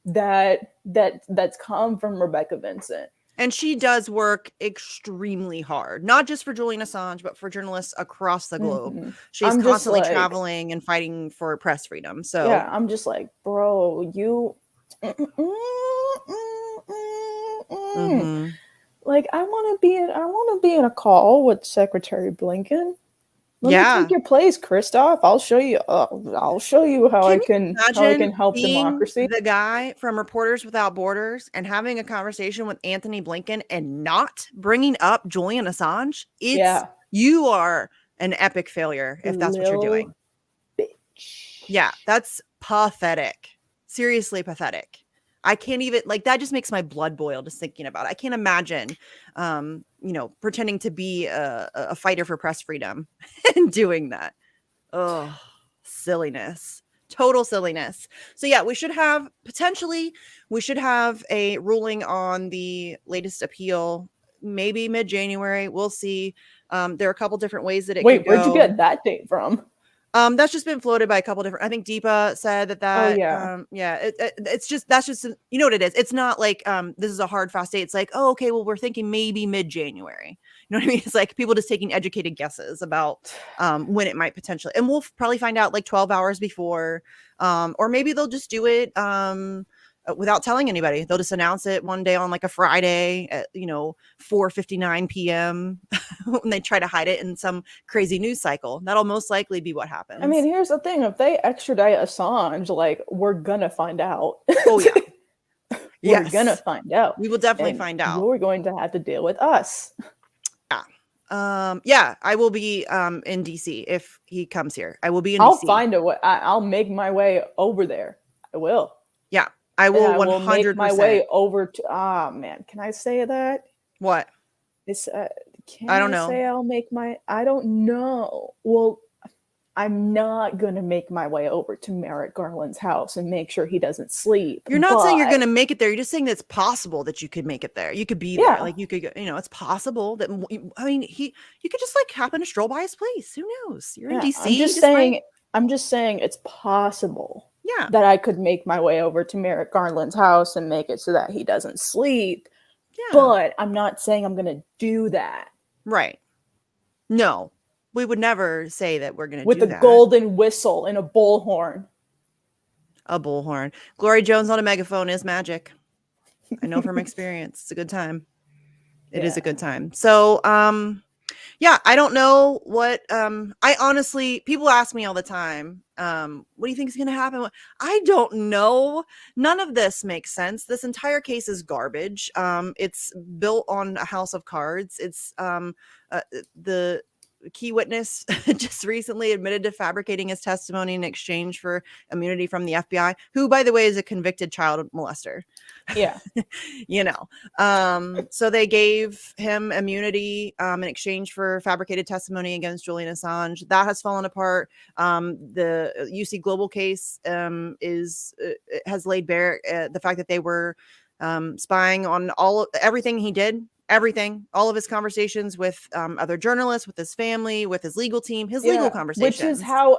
that's come from Rebecca Vincent. And she does work extremely hard, not just for Julian Assange, but for journalists across the globe. She's constantly traveling and fighting for press freedom. So yeah, I'm just like, bro, you like, I want to be in a call with Secretary Blinken. Let me take your place, Christoph. I'll show you how I can help democracy. The guy from Reporters Without Borders and having a conversation with Anthony Blinken and not bringing up Julian Assange. You are an epic failure if that's what you're doing. Bitch. Yeah, that's pathetic. Seriously pathetic. I can't even, like, that just makes my blood boil just thinking about it. I can't imagine, pretending to be a fighter for press freedom and doing that. Oh, silliness. Total silliness. So yeah, we should have a ruling on the latest appeal, maybe mid-January. We'll see. There are a couple different ways that it could go. Where'd you get that date from? That's just been floated by a couple different. I think Deepa said that. It's just you know what it is. It's not like this is a hard fast date. It's like, oh, okay, well, we're thinking maybe mid-January. You know what I mean? It's like people just taking educated guesses about when it might potentially, and we'll probably find out like 12 hours before, or maybe they'll just do it without telling anybody. They'll just announce it one day on like a Friday at 4:59 p.m. when they try to hide it in some crazy news cycle. That'll most likely be what happens. I mean, here's the thing: if they extradite Assange, like, we're gonna find out. Oh yeah, We're gonna find out. We will definitely And find out. You're going to have to deal with us. Yeah, I will be in DC if he comes here. I will be in I'll DC. find a way. I'll make my way over there. I will. Yeah, I will. 100%. Make my way over to. Man, can I say that? What? It's. I don't know. Say I'll make my. I don't know. Well, I'm not gonna make my way over to Merrick Garland's house and make sure he doesn't sleep. You're not saying you're gonna make it there. You're just saying that it's possible that you could make it there. You could be there. Like you could. It's possible that. I mean, you could just like happen to stroll by his place. Who knows? You're in DC. I'm just saying it's possible. Yeah. That I could make my way over to Merrick Garland's house and make it so that he doesn't sleep. Yeah. But I'm not saying I'm gonna do that. Right. No. We would never say that we're going to do that. With a golden whistle and a bullhorn. A bullhorn. Glory Jones on a megaphone is magic. I know from experience. It's a good time. It is a good time. So, yeah, I don't know what, I honestly, people ask me all the time, what do you think is going to happen? I don't know. None of this makes sense. This entire case is garbage. It's built on a house of cards. It's, the key witness just recently admitted to fabricating his testimony in exchange for immunity from the FBI, who, by the way, is a convicted child molester. Yeah. So they gave him immunity in exchange for fabricated testimony against Julian Assange. That has fallen apart. The UC Global case has laid bare the fact that they were spying on everything he did. Everything, all of his conversations with other journalists, with his family, with his legal team, his legal conversations. Which is how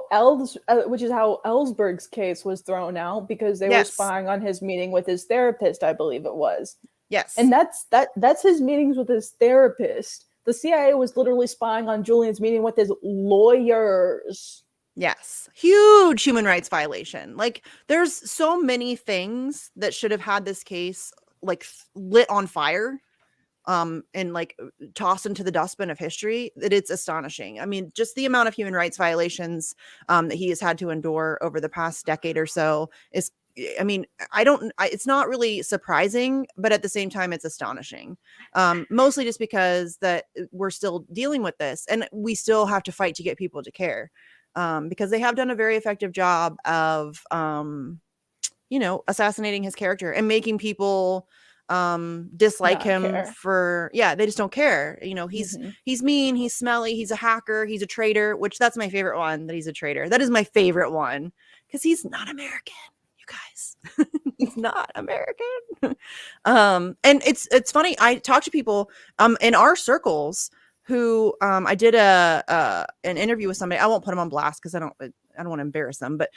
Ellsberg's case was thrown out, because they were spying on his meeting with his therapist, I believe it was. Yes. And that's his meetings with his therapist. The CIA was literally spying on Julian's meeting with his lawyers. Yes. Huge human rights violation. Like, there's so many things that should have had this case like lit on fire. And like tossed into the dustbin of history, that it's astonishing. I mean, just the amount of human rights violations that he has had to endure over the past decade or so is, I mean, it's not really surprising, but at the same time, it's astonishing. Mostly just because that we're still dealing with this, and we still have to fight to get people to care, because they have done a very effective job of, assassinating his character and making people dislike him for they just don't care. He's mean, he's smelly, he's a hacker, he's a traitor, which that's my favorite one, that he's a traitor. That is my favorite one, because he's not American, you guys. He's not American. And it's funny, I talk to people in our circles who I did an interview with somebody. I won't put them on blast because I don't want to embarrass them, but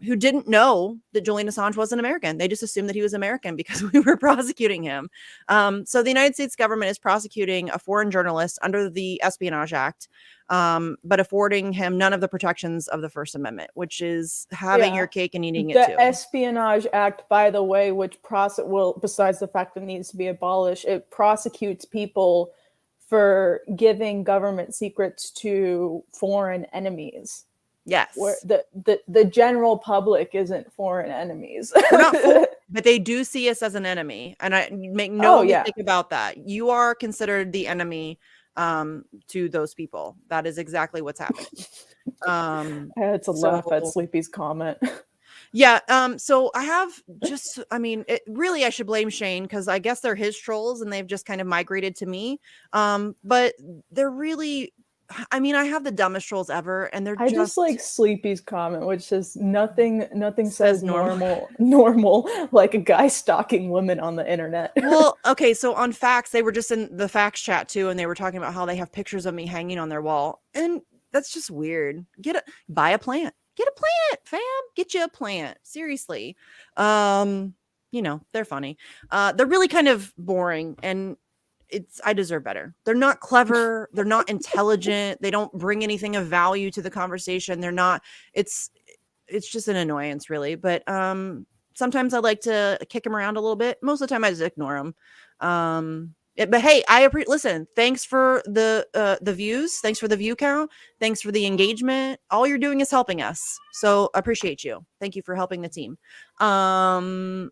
who didn't know that Julian Assange wasn't American. They just assumed that he was American because we were prosecuting him. So the United States government is prosecuting a foreign journalist under the Espionage Act, but affording him none of the protections of the First Amendment, which is having your cake and eating it too. The Espionage Act, by the way, which besides the fact that it needs to be abolished, it prosecutes people for giving government secrets to foreign enemies. Yes. Where the general public isn't foreign enemies. We're not but they do see us as an enemy. And I make no mistake about that. You are considered the enemy to those people. That is exactly what's happening. I had to laugh at Sleepy's comment. Yeah. So I have I should blame Shane, because I guess they're his trolls and they've just kind of migrated to me. But they're really, I have the dumbest trolls ever, and I just like Sleepy's comment, which says nothing says normal like a guy stalking women on the internet. Well, okay, so on Facts, they were just in the Facts chat too, and they were talking about how they have pictures of me hanging on their wall, and that's just weird. Buy a plant. Get a plant, fam. Get you a plant. Seriously. They're funny. They're really kind of boring, and I deserve better. They're not clever. They're not intelligent. They don't bring anything of value to the conversation. They're not, it's just an annoyance, really. But Sometimes I like to kick him around a little bit. Most of the time I just ignore him. But hey, I appreciate. Listen, thanks for the views. Thanks for the view count. Thanks for the engagement. All you're doing is helping us. So I appreciate you. Thank you for helping the team. Warren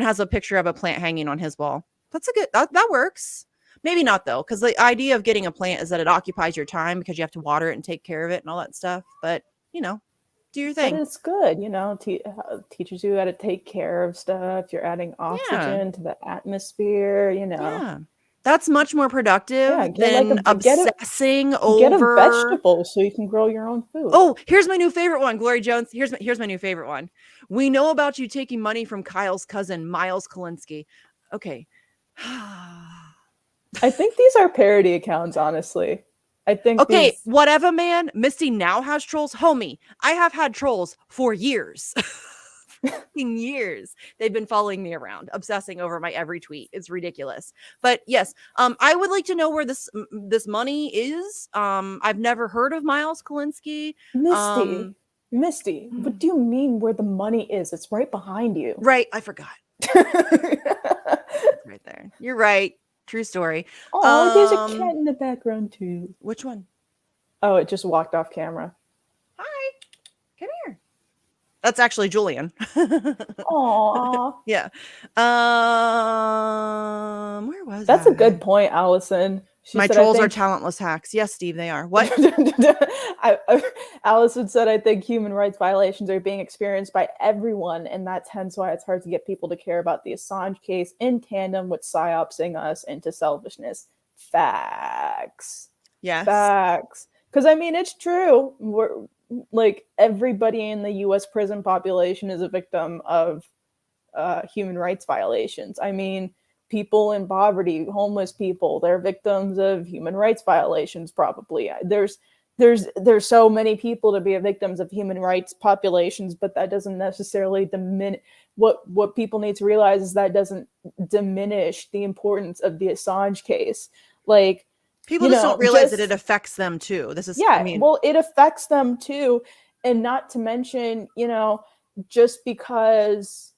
has a picture of a plant hanging on his wall. That's a good. That works. Maybe not though, because the idea of getting a plant is that it occupies your time because you have to water it and take care of it and all that stuff. But do your thing. But it's good, teaches you how to take care of stuff. You're adding oxygen to the atmosphere, Yeah. That's much more productive than obsessing over. Get a vegetable so you can grow your own food. Oh, here's my new favorite one, Glory Jones. Here's my new favorite one. We know about you taking money from Kyle's cousin, Miles Kalinsky. Okay. I think these are parody accounts, honestly. I think. Okay, whatever, man. Misty now has trolls. Homie, I have had trolls for years. Years. They've been following me around, obsessing over my every tweet. It's ridiculous. But yes, I would like to know where this money is. I've never heard of Miles Kalinsky. Misty, what do you mean where the money is? It's right behind you. Right, I forgot. It's right there. You're right. True story. Oh, there's a cat in the background too. Which one? Oh, it just walked off camera. Hi. Come here. That's actually Julian. Aww. Yeah. Where was That's a good point, Allison. My trolls are talentless hacks. Yes, Steve, they are. What? Allison said, I think human rights violations are being experienced by everyone, and that's hence why it's hard to get people to care about the Assange case in tandem with psyopsing us into selfishness. Facts. Yes. Facts. Because, I mean, it's true. We're, like, everybody in the U.S. prison population is a victim of human rights violations. I mean, people in poverty, homeless people, they're victims of human rights violations, probably. There's so many people to be victims of human rights populations, but that doesn't necessarily diminish what people need to realize is that doesn't diminish the importance of the Assange case. Like, people just don't realize that it affects them too. This is, well, it affects them too. And not to mention, just because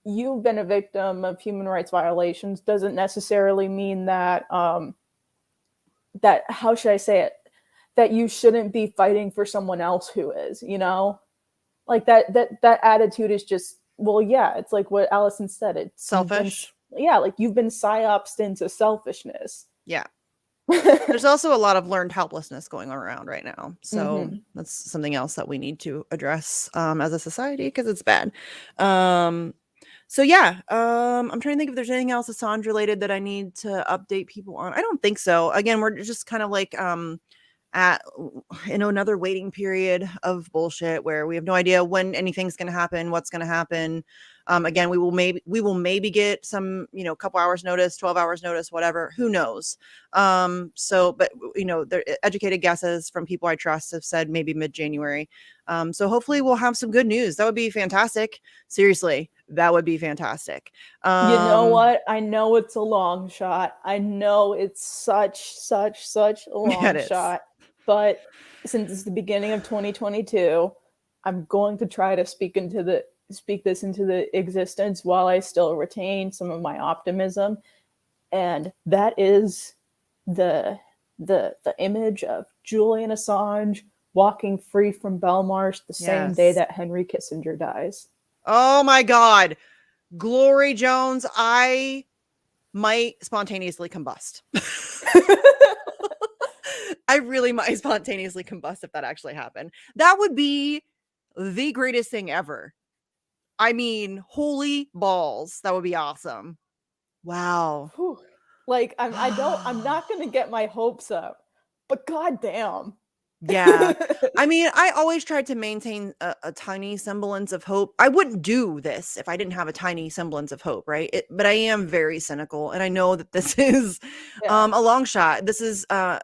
you've been a victim of human rights violations doesn't necessarily mean that that, how should I say it, that you shouldn't be fighting for someone else who is, like that attitude is just, well, yeah, it's like what Allison said, it's selfish. Like you've been psyopsed into selfishness. Yeah. There's also a lot of learned helplessness going around right now. So that's something else that we need to address as a society, because it's bad. So yeah, I'm trying to think if there's anything else Assange related that I need to update people on. I don't think so. Again, we're just kind of like at another waiting period of bullshit where we have no idea when anything's going to happen, what's going to happen. Again, we will maybe get some, couple hours notice, 12 hours notice, whatever, who knows. But the educated guesses from people I trust have said maybe mid-January. So hopefully we'll have some good news. That would be fantastic. Seriously, that would be fantastic. You know what? I know it's a long shot. I know it's such a long shot. But since it's the beginning of 2022, I'm going to try to speak this into the existence while I still retain some of my optimism. And that is the image of Julian Assange walking free from Belmarsh the same day that Henry Kissinger dies. Oh my God. Glory Jones, I might spontaneously combust. I really might spontaneously combust if that actually happened. That would be the greatest thing ever. I mean, holy balls. That would be awesome. Wow. Whew. Like, I'm not going to get my hopes up, but goddamn. Yeah. I mean, I always tried to maintain a tiny semblance of hope. I wouldn't do this if I didn't have a tiny semblance of hope, right? But I am very cynical, and I know that this is a long shot. This is, I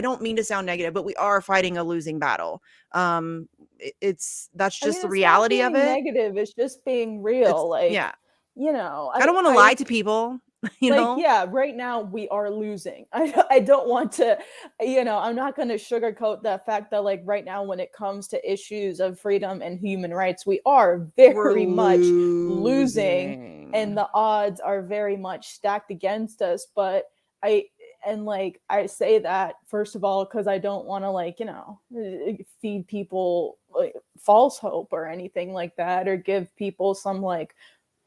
don't mean to sound negative, but we are fighting a losing battle. That's just the reality of it. Negative, it's just being real. I don't want to lie to people. You like, know? yeah, right now we are losing. I don't want to, I'm not going to sugarcoat the fact that, like, right now, when it comes to issues of freedom and human rights, we are We're very much losing, and losing. the odds are very much stacked against us. But I, and like, I say that, first of all, because I don't want to, like, feed people like false hope or anything like that, or give people some like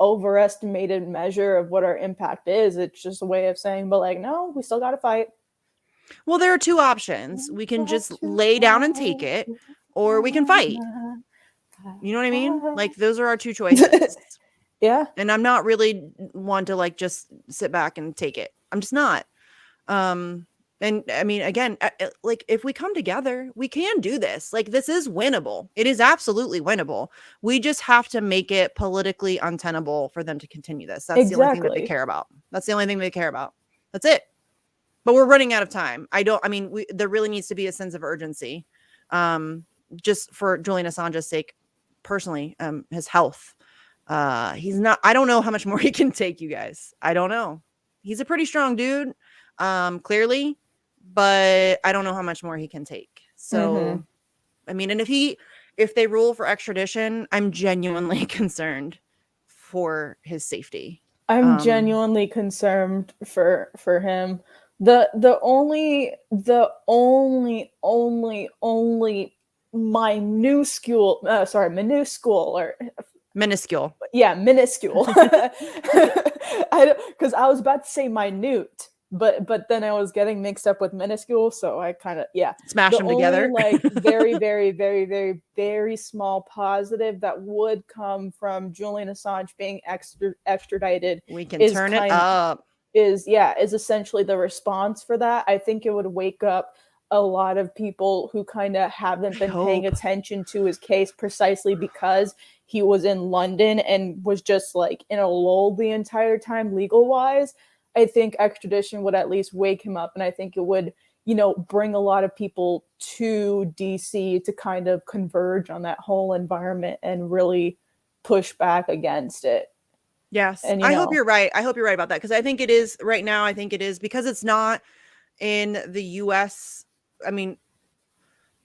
overestimated measure of what our impact is. It's just a way of saying, but like, no, we still got to fight. Well, there are two options. We can just lay down and take it, or we can fight. You know what I mean? Like, those are our two choices. Yeah. And I'm not really one to like just sit back and take it. I'm just not. And I mean, again, like, if we come together, we can do this. Like, this is winnable. It is absolutely winnable. We just have to make it politically untenable for them to continue this. That's the only thing that they Exactly. care about. That's the only thing they care about. That's it. But we're running out of time. There really needs to be a sense of urgency. Just for Julian Assange's sake, personally, his health. I don't know how much more he can take, you guys. I don't know. He's a pretty strong dude, clearly, but I don't know how much more he can take. So, I mean, and if they rule for extradition, I'm genuinely concerned for his safety. I'm genuinely concerned for him. The only minuscule Minuscule. Yeah, minuscule. Because I was about to say minute, but then I was getting mixed up with minuscule, so I kind of Smash them together. Like very, very, very, very, very small positive that would come from Julian Assange being extradited. We can turn it up. Is essentially the response for that. I think it would wake up a lot of people who kind of haven't been paying attention to his case, precisely because he was in London and was just like in a lull the entire time legal wise. I think extradition would at least wake him up, and I think it would, bring a lot of people to DC to kind of converge on that whole environment and really push back against it. Yes. And I hope you're right. I hope you're right about that, because I think it is right now. I think it is because it's not in the US. I mean,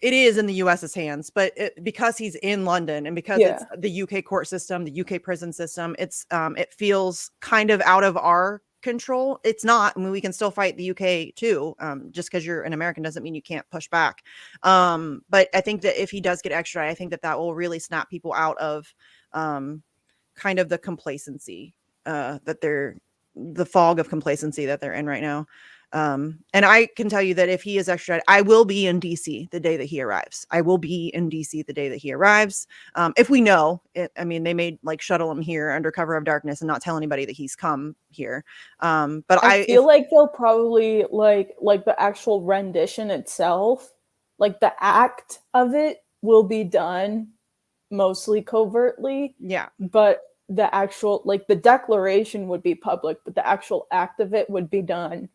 it is in the US's hands, but because he's in London and because it's the UK court system, the UK prison system, it feels kind of out of our control. It's not. I mean, we can still fight the UK too. Just because you're an American doesn't mean you can't push back. But I think that if he does get extradited, I think that will really snap people out of kind of the complacency the fog of complacency that they're in right now. And I can tell you that if he is extradited, I will be in DC the day that he arrives. I will be in DC the day that he arrives. If we know it, I mean, they may like shuttle him here under cover of darkness and not tell anybody that he's come here. But I feel like they'll probably like the actual rendition itself, like the act of it will be done mostly covertly. Yeah. But the actual, like, the declaration would be public, but the actual act of it would be done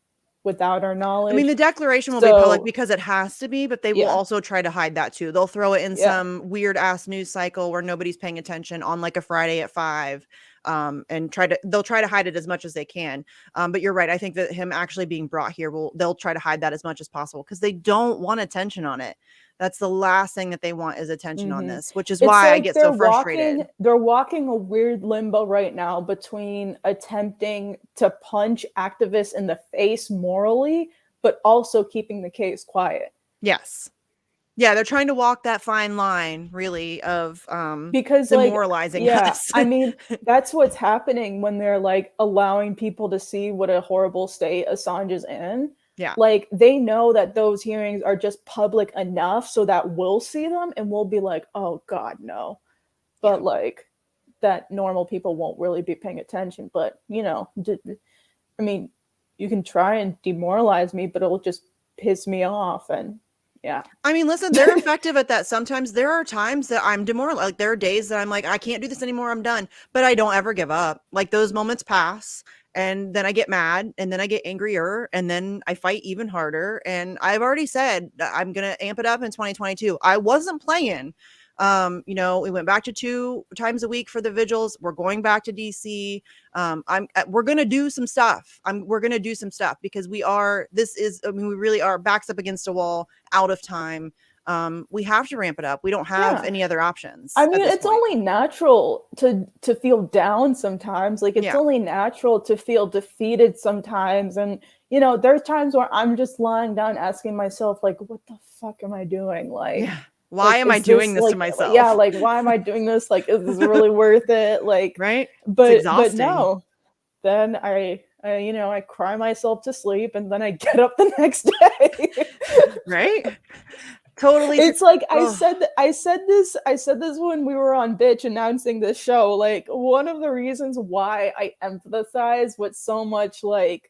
without our knowledge. I mean, the declaration will be public because it has to be, but they will also try to hide that too. They'll throw it in some weird ass news cycle where nobody's paying attention on like a Friday at 5, and they'll try to hide it as much as they can. But you're right. I think that him actually being brought here they'll try to hide that as much as possible because they don't want attention on it. That's the last thing that they want is attention on this, which is why I get so frustrated. They're walking a weird limbo right now between attempting to punch activists in the face morally, but also keeping the case quiet. Yes. Yeah, they're trying to walk that fine line, really, of because demoralizing us. I mean, that's what's happening when they're like allowing people to see what a horrible state Assange is in. Yeah. Like they know that those hearings are just public enough so that we'll see them and we'll be like, oh God, no. But like that normal people won't really be paying attention. But, I mean, you can try and demoralize me, but it'll just piss me off. And yeah. I mean, listen, they're effective at that. Sometimes there are times that I'm demoralized. Like there are days that I'm like, I can't do this anymore. I'm done. But I don't ever give up. Like those moments pass. And then I get mad and then I get angrier and then I fight even harder. And I've already said that I'm going to amp it up in 2022. I wasn't playing You know, we went back to 2 times a week for the vigils. We're going back to DC. We're going to do some stuff. We're going to do some stuff because we really are backs up against a wall, out of time. We have to ramp it up. We don't have any other options. I mean, it's only natural to feel down sometimes. Like, it's only natural to feel defeated sometimes. And, you know, there's times where I'm just lying down asking myself, like, what the fuck am I doing? Like, why am I doing this to myself? Yeah, like, why am I doing this? Like, is this really worth it? Like, right? But no. Then I cry myself to sleep, and then I get up the next day. Right? Totally. It's like I said this when we were on Bitch announcing this show. Like, one of the reasons why I empathize with so much, like,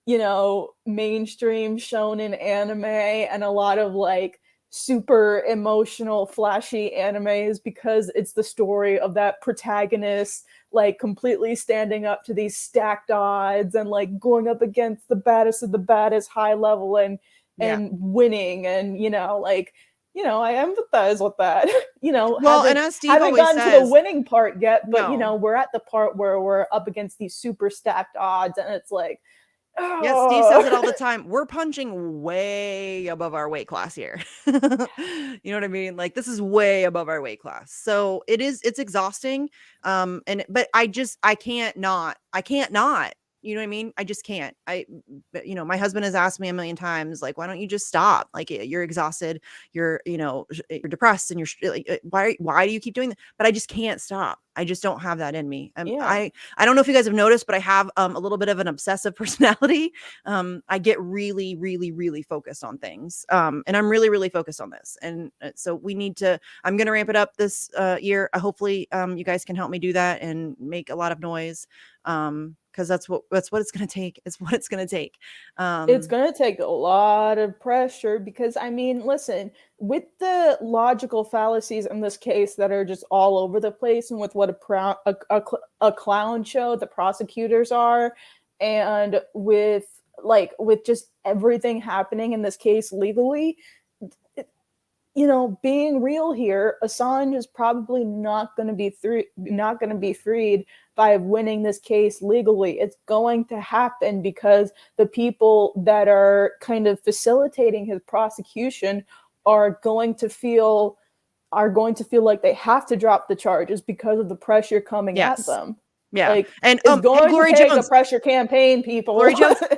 you know, mainstream shonen anime and a lot of like super emotional flashy anime is because it's the story of that protagonist like completely standing up to these stacked odds and like going up against the baddest of the baddest high level and winning. And you know, like, you know, I empathize with that. You know, well, and as Steve haven't always gotten says, to the winning part yet, but you know, we're at the part where we're up against these super stacked odds, and it's like, yes, Steve says it all the time. We're punching way above our weight class here. You know what I mean? Like, this is way above our weight class. So it's exhausting. But I can't not, you know what I mean? I just can't. You know, my husband has asked me a million times, like, why don't you just stop? Like, you're exhausted, you're depressed, and you're like, why do you keep doing that? But I just can't stop. I just don't have that in me. I don't know if you guys have noticed, but I have a little bit of an obsessive personality. I get really, really, really focused on things. And I'm really, really focused on this. And so I'm going to ramp it up this year. Hopefully you guys can help me do that and make a lot of noise. Because that's what it's going to take. It's what it's going to take. It's going to take a lot of pressure because, I mean, listen, with the logical fallacies in this case that are just all over the place, and with what a clown show the prosecutors are, and with just everything happening in this case legally, you know, being real here, Assange is probably not going to be freed by winning this case legally. It's going to happen because the people that are kind of facilitating his prosecution are going to feel like they have to drop the charges because of the pressure coming at them. Yeah. Like, and it's going Glory to take Jones, a pressure campaign, people.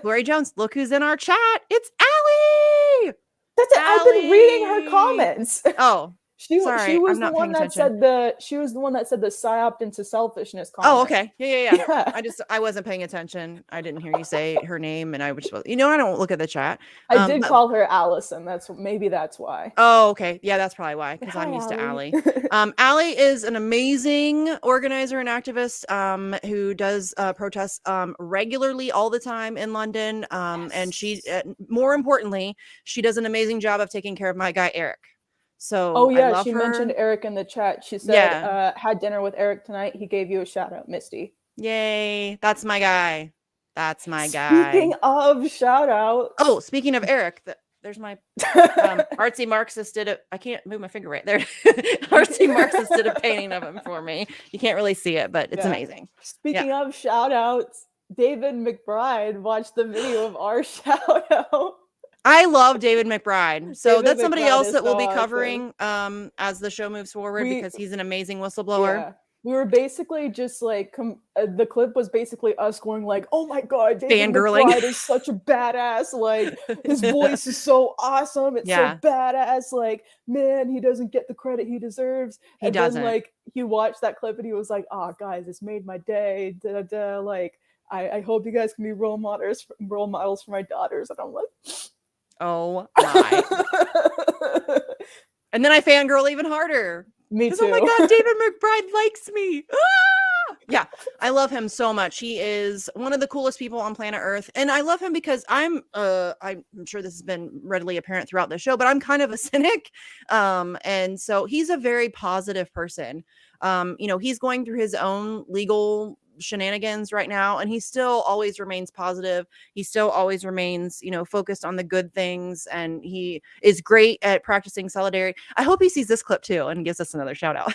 Glory Jones, look who's in our chat. It's Allie. That's it. I've been reading her comments. Oh, She was the one that said the psyop into selfishness comment. Oh, okay. Yeah. I wasn't paying attention. I didn't hear you say her name, and I was just, I don't look at the chat. I did call her Allison. That's why. Oh, okay. Yeah, that's probably why, because I'm used to Allie. Allie is an amazing organizer and activist who does protests regularly all the time in London. And she, more importantly, she does an amazing job of taking care of my guy, Eric. So she mentioned Eric in the chat. She said, had dinner with Eric tonight. He gave you a shout out, Misty. Yay. That's my guy. Speaking of shout out. Oh, speaking of Eric, there's my artsy Marxist did it. I can't move my finger right there. Artsy Marxist did a painting of him for me. You can't really see it, but it's amazing. Speaking of shout outs, David McBride watched the video of our shout out. I love David McBride. So that's somebody else that we'll be covering as the show moves forward because he's an amazing whistleblower. Yeah. We were basically just like, the clip was basically us going like, oh my God, David McBride is such a badass. Like, his voice is so awesome. It's so badass. Like, man, he doesn't get the credit he deserves. He doesn't. Then, like, he watched that clip and he was like, oh, guys, it's made my day. Like, I hope you guys can be role models for my daughters. And I'm like... Oh my. And then I fangirl even harder. Me too. Oh my God, David McBride likes me. Ah! Yeah, I love him so much. He is one of the coolest people on planet Earth. And I love him because I'm sure this has been readily apparent throughout the show, but I'm kind of a cynic. And so he's a very positive person. He's going through his own legal shenanigans right now, and he still always remains positive. He still always remains, focused on the good things, and he is great at practicing solidarity. I hope he sees this clip too and gives us another shout out.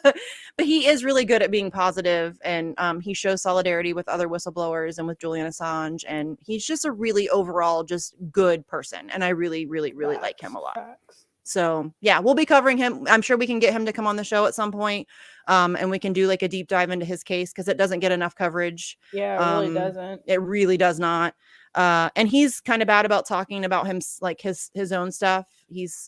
But he is really good at being positive, and he shows solidarity with other whistleblowers and with Julian Assange, and he's just a really overall just good person, and I really, really, really like him a lot. So yeah, we'll be covering him. I'm sure we can get him to come on the show at some point, and we can do like a deep dive into his case, because it doesn't get enough coverage. Yeah, it really doesn't. It really does not. And he's kind of bad about talking about him, like his own stuff. He's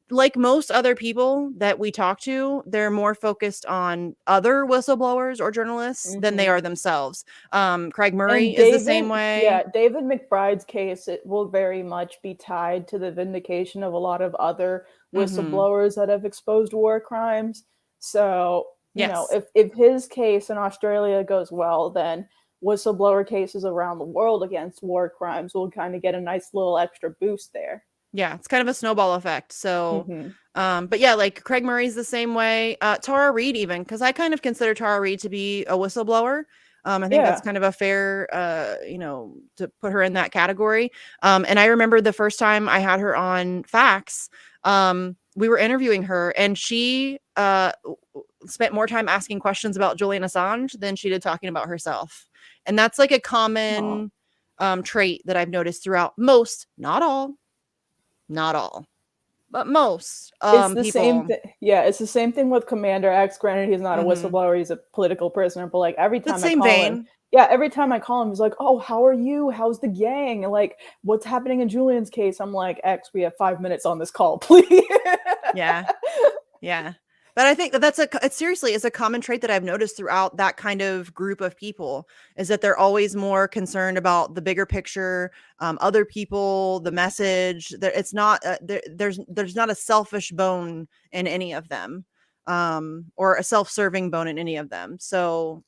like most other people that we talk to, they're more focused on other whistleblowers or journalists than they are themselves. Craig Murray is the same way. Yeah, David McBride's case, it will very much be tied to the vindication of a lot of other whistleblowers that have exposed war crimes. So, you know, if his case in Australia goes well, then whistleblower cases around the world against war crimes will kind of get a nice little extra boost there. Yeah, it's kind of a snowball effect. So, but yeah, like Craig Murray's the same way. Tara Reid, even, because I kind of consider Tara Reid to be a whistleblower. I think that's kind of a fair, to put her in that category. And I remember the first time I had her on Facts, we were interviewing her, and she spent more time asking questions about Julian Assange than she did talking about herself. And that's like a common trait that I've noticed throughout most, not all, but most it's the people. same it's the same thing with Commander X. Granted, he's not a whistleblower, he's a political prisoner, but like every time every time I call him, he's like, oh, how are you, how's the gang, and like, what's happening in Julian's case? I'm like, X, we have 5 minutes on this call, please. yeah But I think that it's seriously is a common trait that I've noticed throughout that kind of group of people, is that they're always more concerned about the bigger picture, other people, the message. That it's not there's not a selfish bone in any of them, or a self-serving bone in any of them. So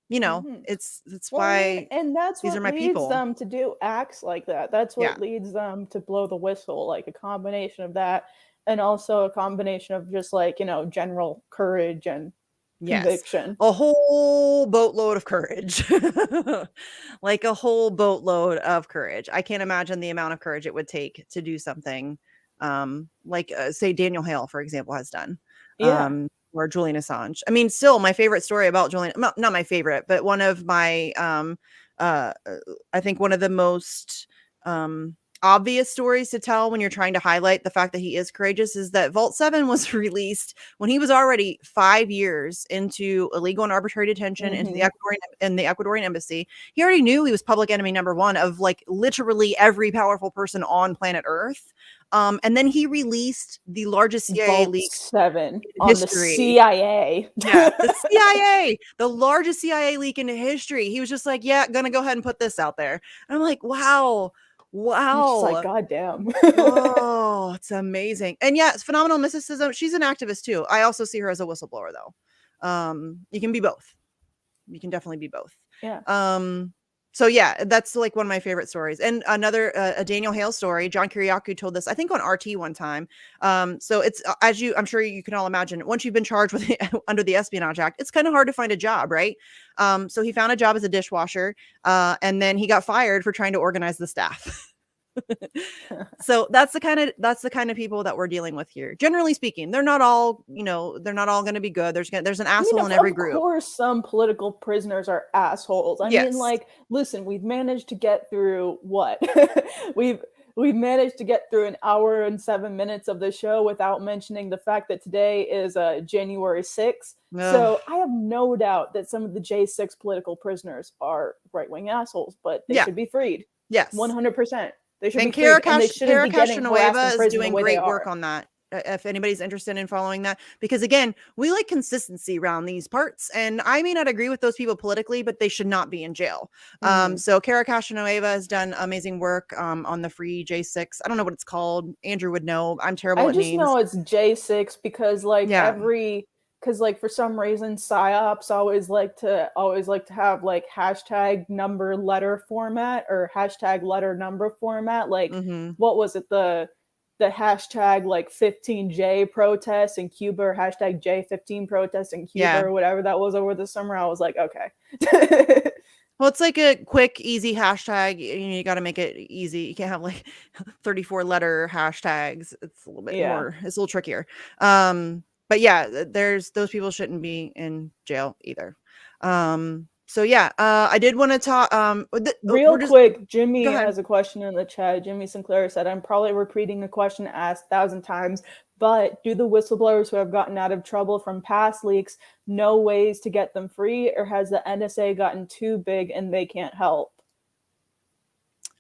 it's why, and that's these what are my leads people. them to do acts like that. That's what leads them to blow the whistle, like a combination of that. And also a combination of just like, general courage and conviction. A whole boatload of courage. Like a whole boatload of courage. I can't imagine the amount of courage it would take to do something like say Daniel Hale, for example, has done. Or Julian Assange. I mean, still my favorite story about Julian, not my favorite, but one of my I think one of the most obvious stories to tell when you're trying to highlight the fact that he is courageous is that Vault 7 was released when he was already 5 years into illegal and arbitrary detention into the Ecuadorian embassy. He already knew he was public enemy number one of like literally every powerful person on planet Earth. And then he released the largest CIA leak 7 on history. The CIA. The CIA, the largest CIA leak into history. He was just like, yeah, gonna go ahead and put this out there. And I'm like, wow. It's like, God damn. Oh, it's amazing. And yeah, it's phenomenal mysticism. She's an activist too. I also see her as a whistleblower though. You can be both. You can definitely be both. So yeah, that's like one of my favorite stories. And another, a Daniel Hale story, John Kiriakou told this, I think on RT one time. So it's, I'm sure you can all imagine, once you've been charged with under the Espionage Act, it's kind of hard to find a job, right? So he found a job as a dishwasher, and then he got fired for trying to organize the staff. So that's the kind of people that we're dealing with here. Generally speaking, they're not all going to be good. There's an asshole in every group. Of course, some political prisoners are assholes. I mean, like, listen, we've managed to get through what? We've managed to get through an hour and 7 minutes of the show without mentioning the fact that today is January 6th. So I have no doubt that some of the J6 political prisoners are right-wing assholes, but they should be freed. Yes. 100%. They should and be freed, and they shouldn't be getting harassed is doing great work on that. If anybody's interested in following that, because again, we like consistency around these parts, and I may not agree with those people politically, but they should not be in jail. So Kara Casanueva has done amazing work on the free J6. I don't know what it's called. Andrew would know. I'm terrible at names. I just know it's J6 because because like for some reason psyops always like to have like hashtag number letter format or hashtag letter number format. Like what was it, the the hashtag like 15J protest in Cuba, or hashtag J15 protest in Cuba, or whatever that was over the summer, I was like, okay. Well, it's like a quick, easy hashtag. You got to make it easy. You can't have like 34 letter hashtags. It's a little bit more, it's a little trickier. But yeah, there's those people shouldn't be in jail either. So yeah, I did want to talk. Real quick, Jimmy has a question in the chat. Jimmy Sinclair said, I'm probably repeating a question asked 1,000 times, but do the whistleblowers who have gotten out of trouble from past leaks know ways to get them free, or has the NSA gotten too big and they can't help?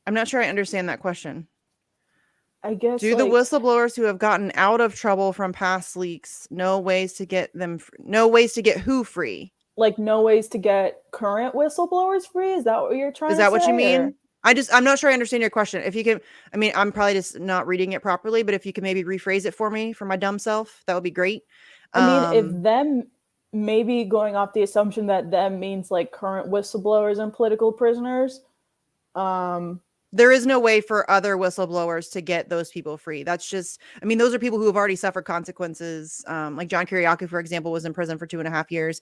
I'm not sure I understand that question. I guess do the whistleblowers who have gotten out of trouble from past leaks know ways to get them no ways to get who free? Like no ways to get current whistleblowers free? Is that what you're trying to say? Is that what you mean? I'm not sure I understand your question. If you can, I mean, I'm probably just not reading it properly, but if you can maybe rephrase it for me, for my dumb self, that would be great. I mean, if them, maybe going off the assumption that them means like current whistleblowers and political prisoners. There is no way for other whistleblowers to get those people free. That's just, I mean, those are people who have already suffered consequences. Like John Kiriakou, for example, was in prison for 2.5 years.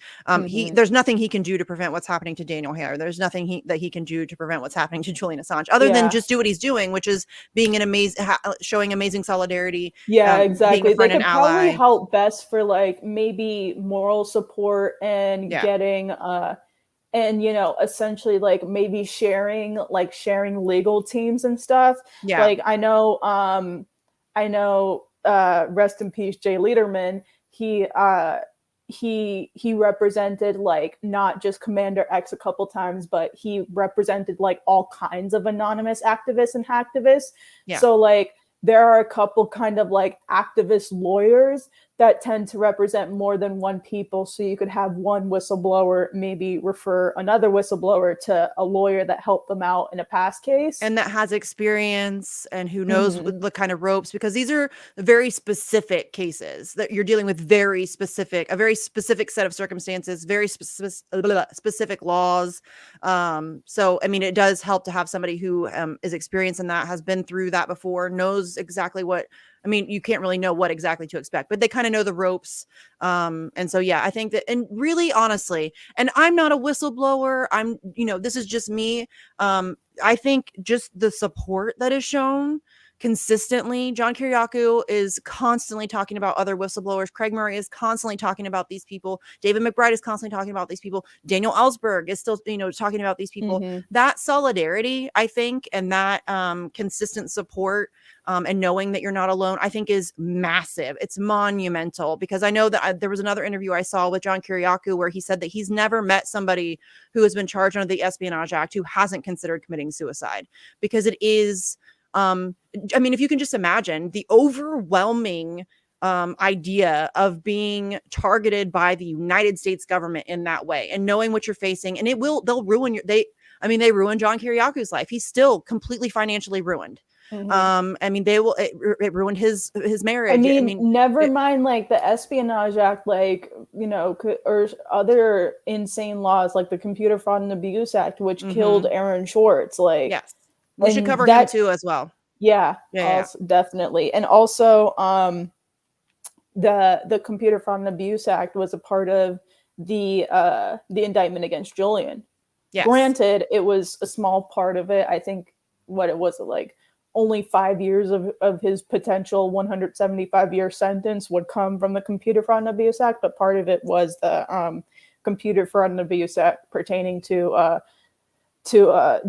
There's nothing he can do to prevent what's happening to Daniel Hale. There's nothing that he can do to prevent what's happening to Julian Assange, other than just do what he's doing, which is being showing amazing solidarity. Yeah, exactly. Being a friend they could and ally. Probably help best for like maybe moral support and getting and essentially like maybe sharing legal teams and stuff. Like I know rest in peace Jay Lederman, he represented like not just Commander X a couple times, but he represented like all kinds of anonymous activists and hacktivists. So like there are a couple kind of like activist lawyers that tend to represent more than one people. So you could have one whistleblower maybe refer another whistleblower to a lawyer that helped them out in a past case. And that has experience and who knows the kind of ropes, because these are very specific cases that you're dealing with, a very specific set of circumstances, very specific laws. So, I mean, it does help to have somebody who is experienced in that, has been through that before, knows exactly what, I mean, you can't really know what exactly to expect, but they kind of know the ropes. And so, yeah, I think that, and really honestly, and I'm not a whistleblower, this is just me. I think just the support that is shown consistently. John Kiriakou is constantly talking about other whistleblowers. Craig Murray is constantly talking about these people. David McBride is constantly talking about these people. Daniel Ellsberg is still, talking about these people. That solidarity, I think, and that consistent support and knowing that you're not alone, I think is massive. It's monumental, because I know that there was another interview I saw with John Kiriakou where he said that he's never met somebody who has been charged under the Espionage Act who hasn't considered committing suicide, because it is, I mean, if you can just imagine the overwhelming idea of being targeted by the United States government in that way, and knowing what you're facing, and they'll ruin they ruined John Kiriakou's life. He's still completely financially ruined. I mean, it ruined his marriage. I mean, never mind like the Espionage Act, like, or other insane laws like the Computer Fraud and Abuse Act, which killed Aaron Schwartz. Like, yes, we should cover him too as well. Yeah, definitely. And also, the Computer Fraud and Abuse Act was a part of the indictment against Julian. Yes. Granted, it was a small part of it. I think like only 5 years of his potential 175-year sentence would come from the Computer Fraud and Abuse Act, but part of it was the Computer Fraud and Abuse Act pertaining to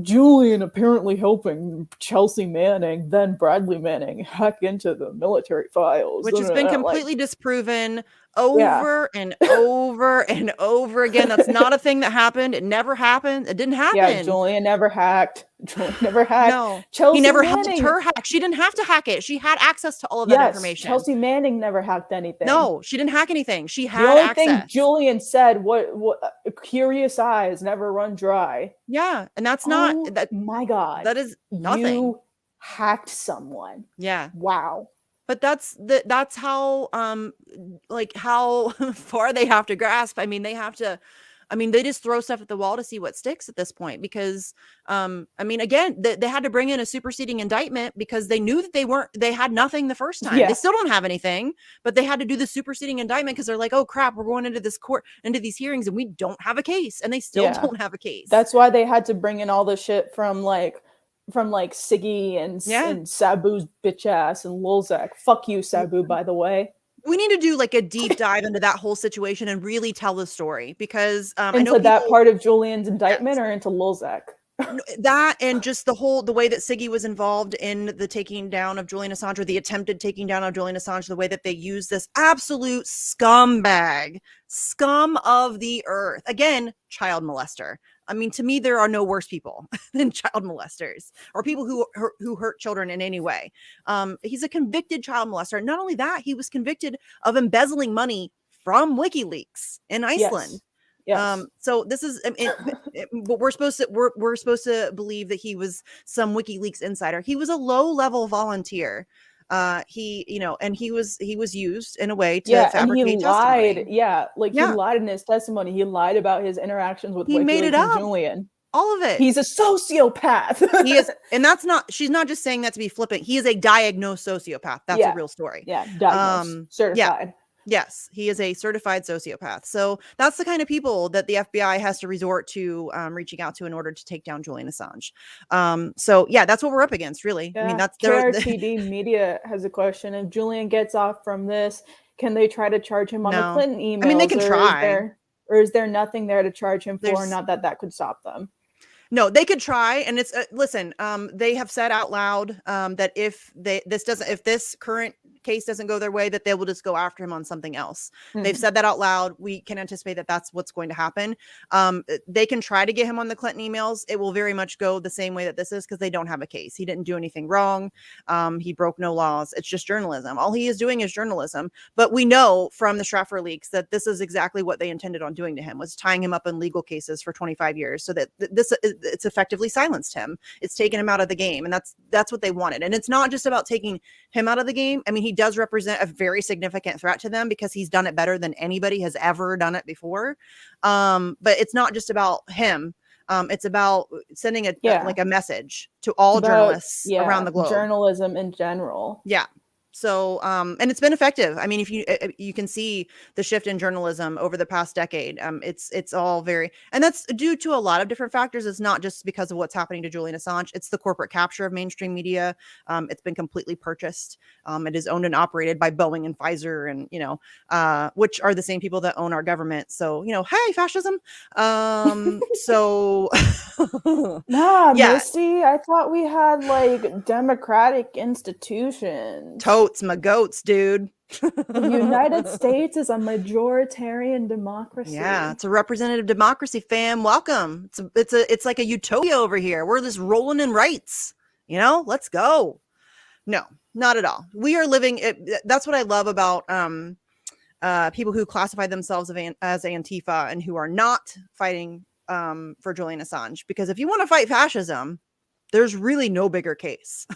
Julian apparently helping Chelsea Manning, then Bradley Manning, hack into the military files. Which has been completely disproven over and over and over again. That's not a thing that happened. It never happened. It didn't happen. Yeah, Julian never hacked. No, Chelsea he never Manning helped her hack. She didn't have to hack it. She had access to all of that information. Chelsea Manning never hacked anything. No, she didn't hack anything. She had the only access. Thing Julian said, what curious eyes never run dry. Yeah, and that's not that. My God, that is nothing. You hacked someone. Yeah. Wow. But that's how like how far they have to grasp. I mean, they have to I mean, they just throw stuff at the wall to see what sticks at this point, because I mean, again, they had to bring in a superseding indictment because they knew that they had nothing the first time. Yeah. They still don't have anything, but they had to do the superseding indictment because they're like, oh crap, we're going into this court, into these hearings, and we don't have a case, and they still Yeah. don't have a case. That's why they had to bring in all the shit from Siggy and Sabu's bitch ass and Lulzak. Fuck you, Sabu, by the way. We need to do like a deep dive into that whole situation and really tell the story, because I Into know that part of Julian's indictment, or into Lulzak? that, and just the way that Siggy was involved in the taking down of Julian Assange, or the attempted taking down of Julian Assange, the way that they use this absolute scumbag, scum of the earth, again, child molester. I mean, to me, there are no worse people than child molesters, or people who hurt children in any way. He's a convicted child molester. Not only that, he was convicted of embezzling money from WikiLeaks in Iceland. Yes. So this is, but we're supposed to believe that he was some WikiLeaks insider. He was a low-level volunteer. He was used in a way to fabricate and he lied. testimony. He lied in his testimony. He lied about his interactions with He WikiLeaks made it up. and Julian. All of it. He's a sociopath. He is, and she's not just saying that to be flippant. He is a diagnosed sociopath. That's a real story. Yeah, diagnosed, certified. Yes, he is a certified sociopath. So that's the kind of people that the FBI has to resort to reaching out to in order to take down Julian Assange. So yeah, that's what we're up against, really. Yeah. I mean, that's KRTD Media has a question. If Julian gets off from this, can they try to charge him on the Clinton emails? I mean, they can try. Or is there nothing there to charge him for? Not that could stop them. No, they could try, and it's listen. They have said out loud that if this current case doesn't go their way, that they will just go after him on something else. They've said that out loud. We can anticipate that that's what's going to happen. They can try to get him on the Clinton emails. It will very much go the same way that this is, because they don't have a case. He didn't do anything wrong. He broke no laws. It's just journalism. All he is doing is journalism. But we know from the Schaffer leaks that this is exactly what they intended on doing to him, was tying him up in legal cases for 25 years, so that it's effectively silenced him. It's taken him out of the game, and that's what they wanted. And it's not just about taking him out of the game. I mean, he does represent a very significant threat to them, because he's done it better than anybody has ever done it before. But it's not just about him. It's about sending a message to all journalists around the globe. Journalism in general. Yeah. So, and it's been effective. I mean, if you can see the shift in journalism over the past decade, it's all very, and that's due to a lot of different factors. It's not just because of what's happening to Julian Assange. It's the corporate capture of mainstream media. It's been completely purchased. It is owned and operated by Boeing and Pfizer, and, which are the same people that own our government. So, hey, fascism. So Misty, I thought we had like democratic institutions. Totes my goats, dude. The United States is a majoritarian democracy. Yeah, it's a representative democracy, fam. Welcome. It's like a utopia over here. We're just rolling in rights. Let's go. No, not at all. We are living. That's what I love about people who classify themselves as Antifa and who are not fighting for Julian Assange. Because if you want to fight fascism, there's really no bigger case.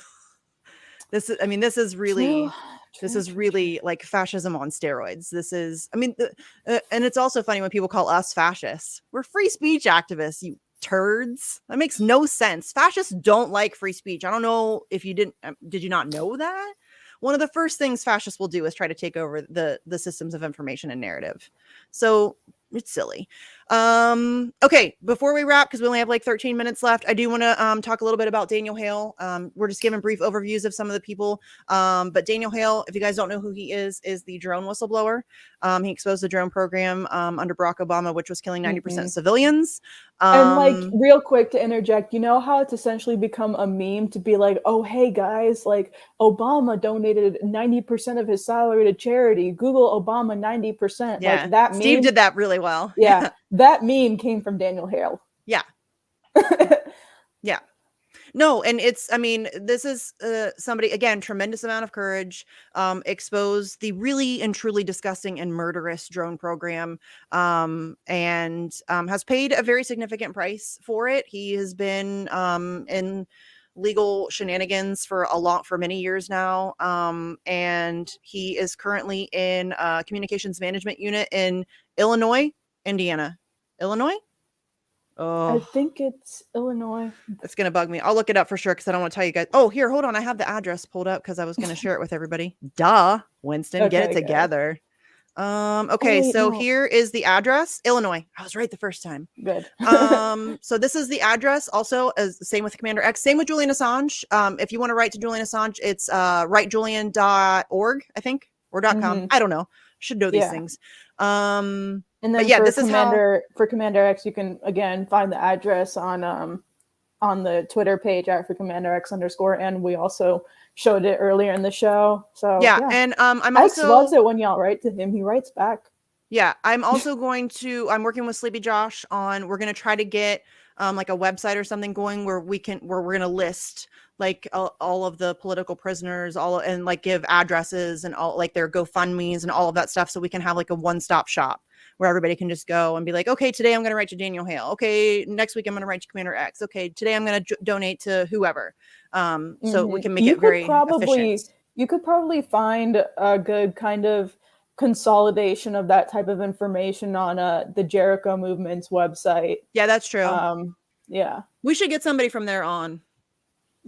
This is really like fascism on steroids. This is, and it's also funny when people call us fascists. We're free speech activists, you turds. That makes no sense. Fascists don't like free speech. I don't know if you did you not know that? One of the first things fascists will do is try to take over the systems of information and narrative. So it's silly. Okay, before we wrap, because we only have like 13 minutes left, I do want to talk a little bit about Daniel Hale. We're just giving brief overviews of some of the people. But Daniel Hale, if you guys don't know who he is the drone whistleblower. He exposed the drone program under Barack Obama, which was killing 90% of civilians. And like, real quick to interject, you know how it's essentially become a meme to be like, oh, hey guys, like Obama donated 90% of his salary to charity. Google Obama 90%. Yeah. Like that meme. Steve did that really well. Yeah. That meme came from Daniel Hale. Yeah. Yeah. No, and this is somebody, again, tremendous amount of courage, exposed the really and truly disgusting and murderous drone program, and has paid a very significant price for it. He has been in legal shenanigans for many years now, and he is currently in a communications management unit in Illinois, Indiana, Illinois? I Oh, think it's Illinois. it's going to bug me. I'll look it up for sure because I don't want to tell you guys. Oh, here, hold on. I have the address pulled up because I was going to share it with everybody. Duh, Winston, get it Okay, good. together. Okay, wait, so no. here is the address. Illinois. I was right the first time. Good. So this is the address. Also, as same with Commander X. Same with Julian Assange. If you want to write to Julian Assange, it's writejulian.org, I think, or .com. Mhm. I don't know. Should know these Yeah. things. And then But yeah, for this is how. Commander X, you can again find the address on the Twitter page at @ForCommanderX_, and we also showed it earlier in the show. So Yeah, and I'm X also loves it when y'all write to him. He writes back. Yeah, I'm also going to. I'm working with Sleepy Josh on. We're going to try to get like a website or something going where we're going to list like all of the political prisoners, and like give addresses and all like their GoFundMe's and all of that stuff, so we can have like a one-stop shop where everybody can just go and be like, okay, today I'm going to write to Daniel Hale. Okay, next week I'm going to write to Commander X. Okay, today I'm going to donate to whoever. So we can make it very efficient. You could probably find a good kind of consolidation of that type of information on the Jericho Movement's website. Yeah, that's true. Yeah. We should get somebody from there on.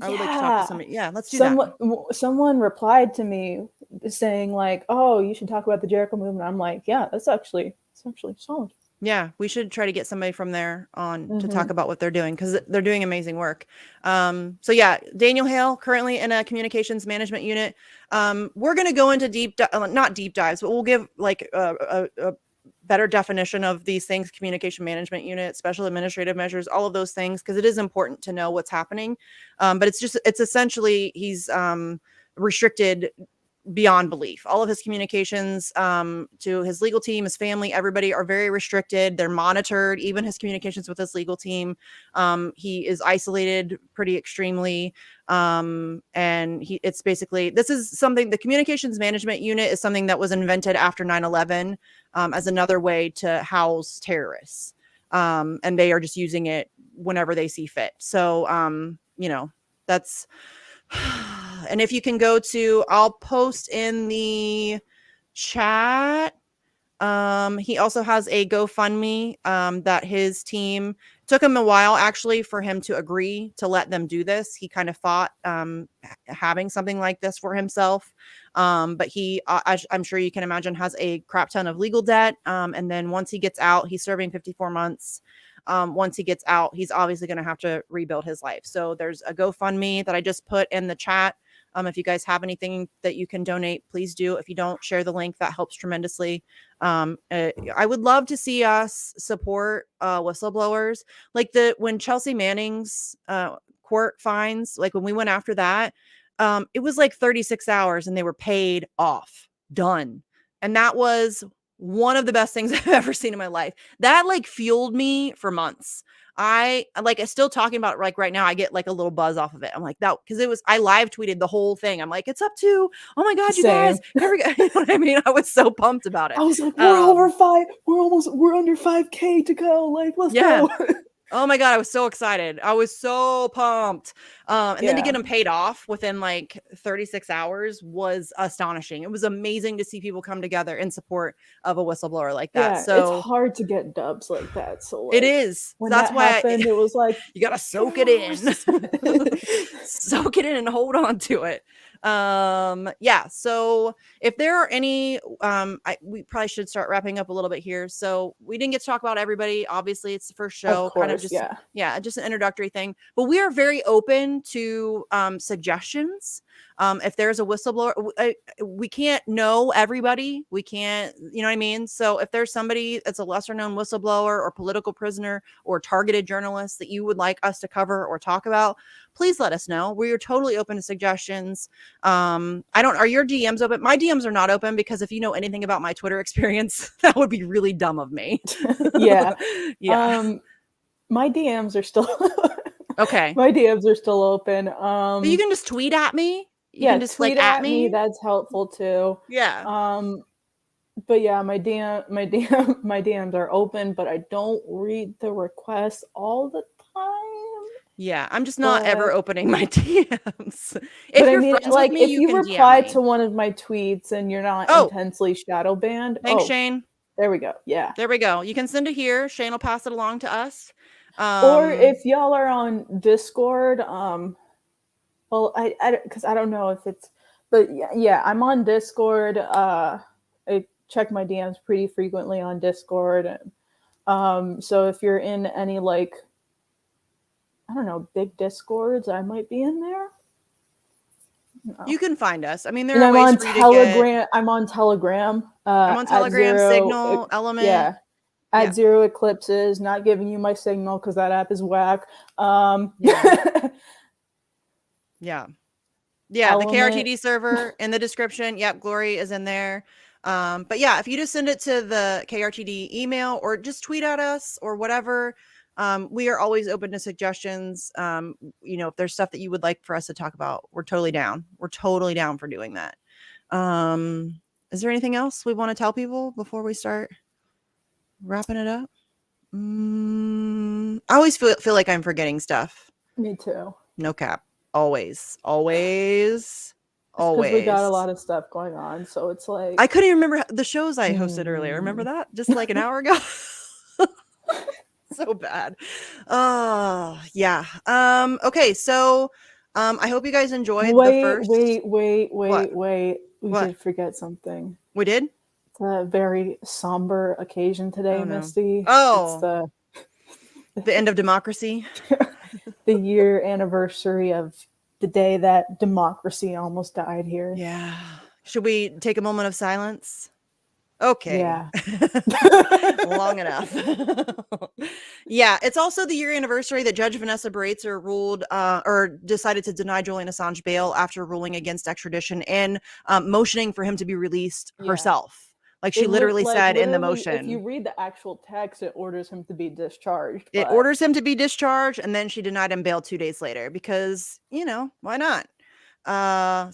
I would like to talk to somebody. Yeah, let's do that. Someone replied to me saying like, "Oh, you should talk about the Jericho Movement." I'm like, "Yeah, that's actually solid." Yeah, we should try to get somebody from there on to talk about what they're doing because they're doing amazing work. So yeah, Daniel Hale, currently in a communications management unit. We're going to go into not deep dives, but we'll give like a better definition of these things: communication management unit, special administrative measures, all of those things, because it is important to know what's happening. But it's essentially he's restricted beyond belief. All of his communications to his legal team, his family, everybody are very restricted. They're monitored, even his communications with his legal team. He is isolated pretty extremely. And it's basically, this is something, the communications management unit is something that was invented after 9/11 as another way to house terrorists. And they are just using it whenever they see fit. So, that's, and if you can go to, I'll post in the chat. He also has a GoFundMe that his team, took him a while actually for him to agree to let them do this. He kind of fought having something like this for himself. But he, I'm sure you can imagine, has a crap ton of legal debt. And then once he gets out, he's serving 54 months. Once he gets out, he's obviously going to have to rebuild his life. So there's a GoFundMe that I just put in the chat. If you guys have anything that you can donate, please do. If you don't, share the link. That helps tremendously. I would love to see us support whistleblowers. Like when Chelsea Manning's court fines, like when we went after that, it was like 36 hours and they were paid off, done. And that was one of the best things I've ever seen in my life. That like fueled me for months. I still talking about like right now, I get like a little buzz off of it. I'm like that because I live tweeted the whole thing. I'm like, it's up to, oh my God, you guys, here we go. You know what I mean? I was so pumped about it. I was like, we're under 5K to go. Like, let's go. Oh my God, I was so excited. I was so pumped. And then to get them paid off within like 36 hours was astonishing. It was amazing to see people come together in support of a whistleblower like that. Yeah, so it's hard to get dubs like that. So like, it is. When that's that why happened, it was like, you got to soak it in. Soak it in and hold on to it. Yeah, so if there are any we probably should start wrapping up a little bit here. So we didn't get to talk about everybody, obviously it's the first show, of course, kind of just just an introductory thing, but we are very open to suggestions. If there's a whistleblower, we can't know everybody, we can't, you know what I mean? So if there's somebody that's a lesser known whistleblower or political prisoner or targeted journalist that you would like us to cover or talk about, please let us know. We are totally open to suggestions. Are your DMs open? My DMs are not open because if you know anything about my Twitter experience, that would be really dumb of me. Yeah. My DMs are still okay. My DMs are still open. But you can just tweet at me. You can just tweet like at me. That's helpful too. Yeah. But yeah, my DMs are open, but I don't read the requests all the time. Yeah, I'm just not ever opening my DMs. If you're friends like, with me, if you can reply DM me. to one of my tweets and you're not intensely shadow banned. Thanks, Shane. There we go. Yeah. There we go. You can send it here. Shane will pass it along to us. Or if y'all are on Discord, well, because I don't know if it's, but yeah, I'm on Discord. I check my DMs pretty frequently on Discord. So if you're in any, like, I don't know, big Discords, I might be in there. No. You can find us. I mean, there And are I'm ways on for you Telegram. to get. I'm on Telegram. I'm on Telegram, Zero, Signal, Element. Yeah. At Yeah. Zero Eclipses, not giving you my Signal because that app is whack. Yeah. Yeah. Yeah, the Element. KRTD server in the description. Yep, Glory is in there. But yeah, if you just send it to the KRTD email or just tweet at us or whatever, we are always open to suggestions. If there's stuff that you would like for us to talk about, we're totally down. We're totally down for doing that. Is there anything else we want to tell people before we start wrapping it up? I always feel like I'm forgetting stuff. Me too. No cap. Always. Because we got a lot of stuff going on, so it's like I couldn't even remember the shows I hosted earlier. Remember that? Just like an hour ago. So bad. Oh yeah. Okay, so I hope you guys enjoyed the first. Wait. What? We What? did forget something. We did? It's a very somber occasion today, Oh, no. Misty. Oh. It's The end of democracy. the year anniversary of the day that democracy almost died here. Yeah. Should we take a moment of silence? Okay. Yeah. Long enough. Yeah, it's also the year anniversary that Judge Vanessa Baratzer ruled or decided to deny Julian Assange bail after ruling against extradition and motioning for him to be released herself. Like she literally said in the motion. If you read the actual text, it orders him to be discharged. It orders him to be discharged, and then she denied him bail 2 days later because, why not?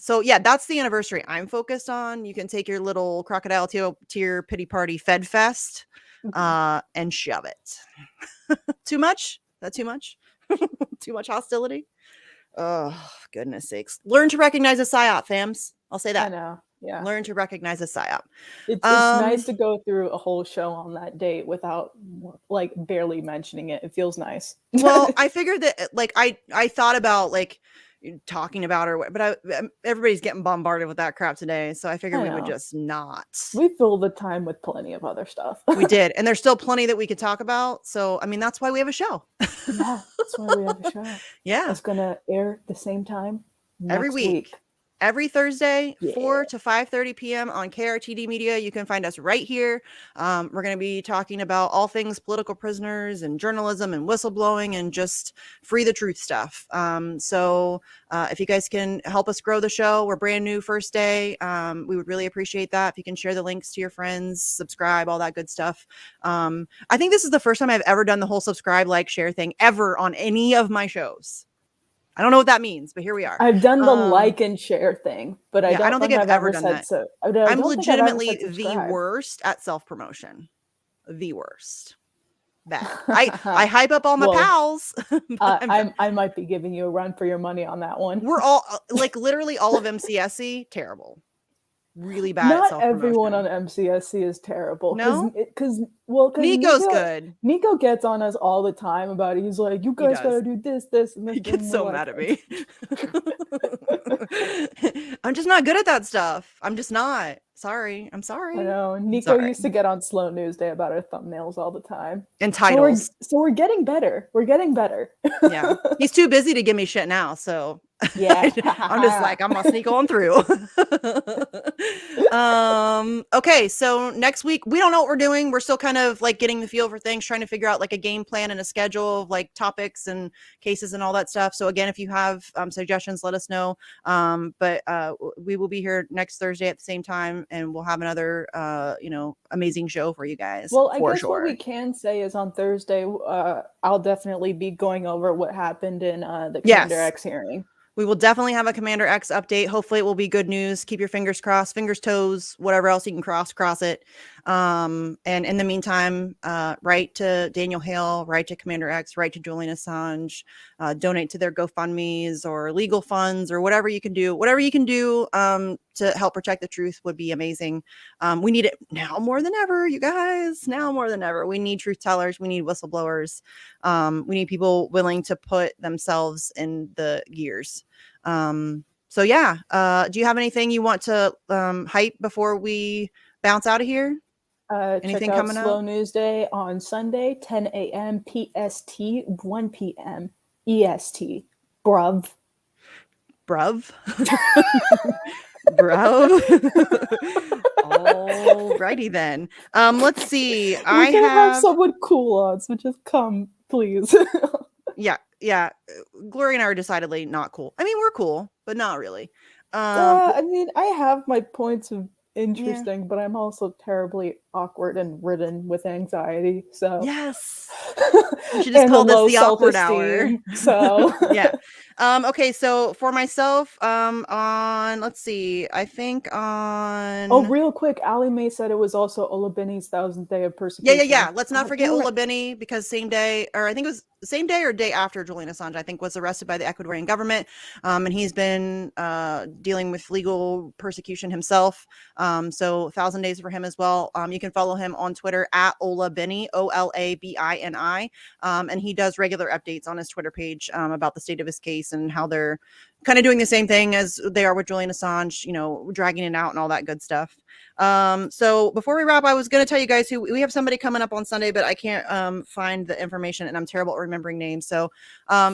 So yeah, that's the anniversary I'm focused on. You can take your little crocodile tear pity party Fed Fest and shove it. Too much? That too much? Too much hostility? Oh, goodness sakes. Learn to recognize a psyop, fams. I'll say that. I know. Yeah. Learn to recognize a psyop. It's nice to go through a whole show on that date without like barely mentioning it. It feels nice. Well, I figured that like I thought about like talking about her, but everybody's getting bombarded with that crap today, so I figured we would just not. We fill the time with plenty of other stuff. We did, and there's still plenty that we could talk about. So I mean, that's why we have a show. Yeah, that's why we have a show. Yeah, it's gonna air the same time every week. Every Thursday, 4 to 5:30 p.m. on KRTD Media. You can find us right here. We're going to be talking about all things political prisoners and journalism and whistleblowing and just free the truth stuff. So if you guys can help us grow the show, we're brand new first day. We would really appreciate that. If you can share the links to your friends, subscribe, all that good stuff. I think this is the first time I've ever done the whole subscribe, like, share thing ever on any of my shows. I don't know what that means, but here we are. I've done the like and share thing, but I don't think I've ever done that. So. I'm legitimately the worst at self-promotion. The worst. Bad. I hype up all my pals. I might be giving you a run for your money on that one. We're all like literally all of MCSC terrible. Really bad. Not everyone on MCSC is terrible. No, because Nico's good. Nico gets on us all the time about it. He's like, "You guys gotta do this, and this." He gets so mad at me. I'm just not good at that stuff. I'm just not. Sorry. I'm sorry. I know. Nico used to get on Slow News Day about our thumbnails all the time. And titles. So we're getting better. We're getting better. Yeah. He's too busy to give me shit now. So yeah. I'm just like, I'm gonna sneak on through. Okay, so next week we don't know what we're doing. We're still kind of like getting the feel for things, trying to figure out like a game plan and a schedule of like topics and cases and all that stuff. So again, if you have suggestions, let us know. But we will be here next Thursday at the same time, and we'll have another amazing show for you guys. Well, I guess what we can say is on Thursday, I'll definitely be going over what happened in the Commander X hearing. We will definitely have a Commander X update. Hopefully it will be good news. Keep your fingers crossed, fingers, toes, whatever else you can cross it. And in the meantime, write to Daniel Hale, write to Commander X, write to Julian Assange, donate to their GoFundMes or legal funds or whatever you can do. Whatever you can do to help protect the truth would be amazing. We need it now more than ever, you guys. Now more than ever. We need truth tellers. We need whistleblowers. We need people willing to put themselves in the gears. So yeah, do you have anything you want to hype before we bounce out of here? Check Anything out coming Slow up? News Day on Sunday, 10 a.m. PST, 1 p.m. EST. Bruv. Bruv. Bruv. Alrighty then. Let's see. We're gonna have someone cool on, so just come, please. Yeah. Gloria and I are decidedly not cool. I mean, we're cool, but not really. I mean, I have my points of interesting, but I'm also terribly awkward and ridden with anxiety. So yes, we should just call this the awkward hour. So yeah. Okay, so for myself, on let's see, I think on real quick, Allie Mae said it was also Olabini's 1,000th day of persecution. Yeah. Let's not forget Olabini, because same day, or I think it was the same day or day after Julian Assange, I think, was arrested by the Ecuadorian government. And he's been dealing with legal persecution himself. So 1,000 days for him as well. You can follow him on Twitter at Olabini, OLABINI. And he does regular updates on his Twitter page about the state of his case and how they're kind of doing the same thing as they are with Julian Assange, you know, dragging it out and all that good stuff. So before we wrap, I was going to tell you guys who we have somebody coming up on Sunday, but I can't find the information, and I'm terrible at remembering names. So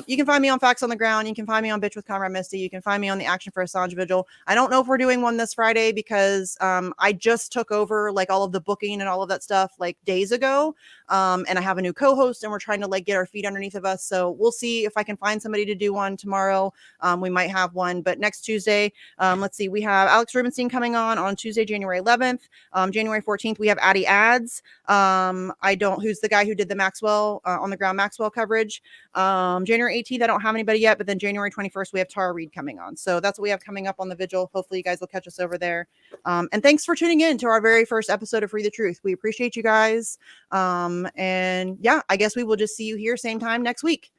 you can find me on Facts on the Ground. You can find me on Bitch with Comrade Misty. You can find me on the Action for Assange Vigil. I don't know if we're doing one this Friday because I just took over like all of the booking and all of that stuff like days ago. And I have a new co-host, and we're trying to like get our feet underneath of us. So we'll see if I can find somebody to do one tomorrow. We might have one, but next Tuesday, let's see, we have Alex Rubenstein coming on Tuesday, January 11th. January 14th, we have Addie Ads. Who's the guy who did the Maxwell on the ground Maxwell coverage. January 18th, I don't have anybody yet, but then January 21st, we have Tara Reid coming on. So that's what we have coming up on the Vigil. Hopefully you guys will catch us over there. And thanks for tuning in to our very first episode of Free the Truth. We appreciate you guys. And yeah, I guess we will just see you here same time next week.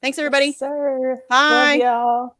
Thanks, everybody. Yes, sir. Bye. Love y'all.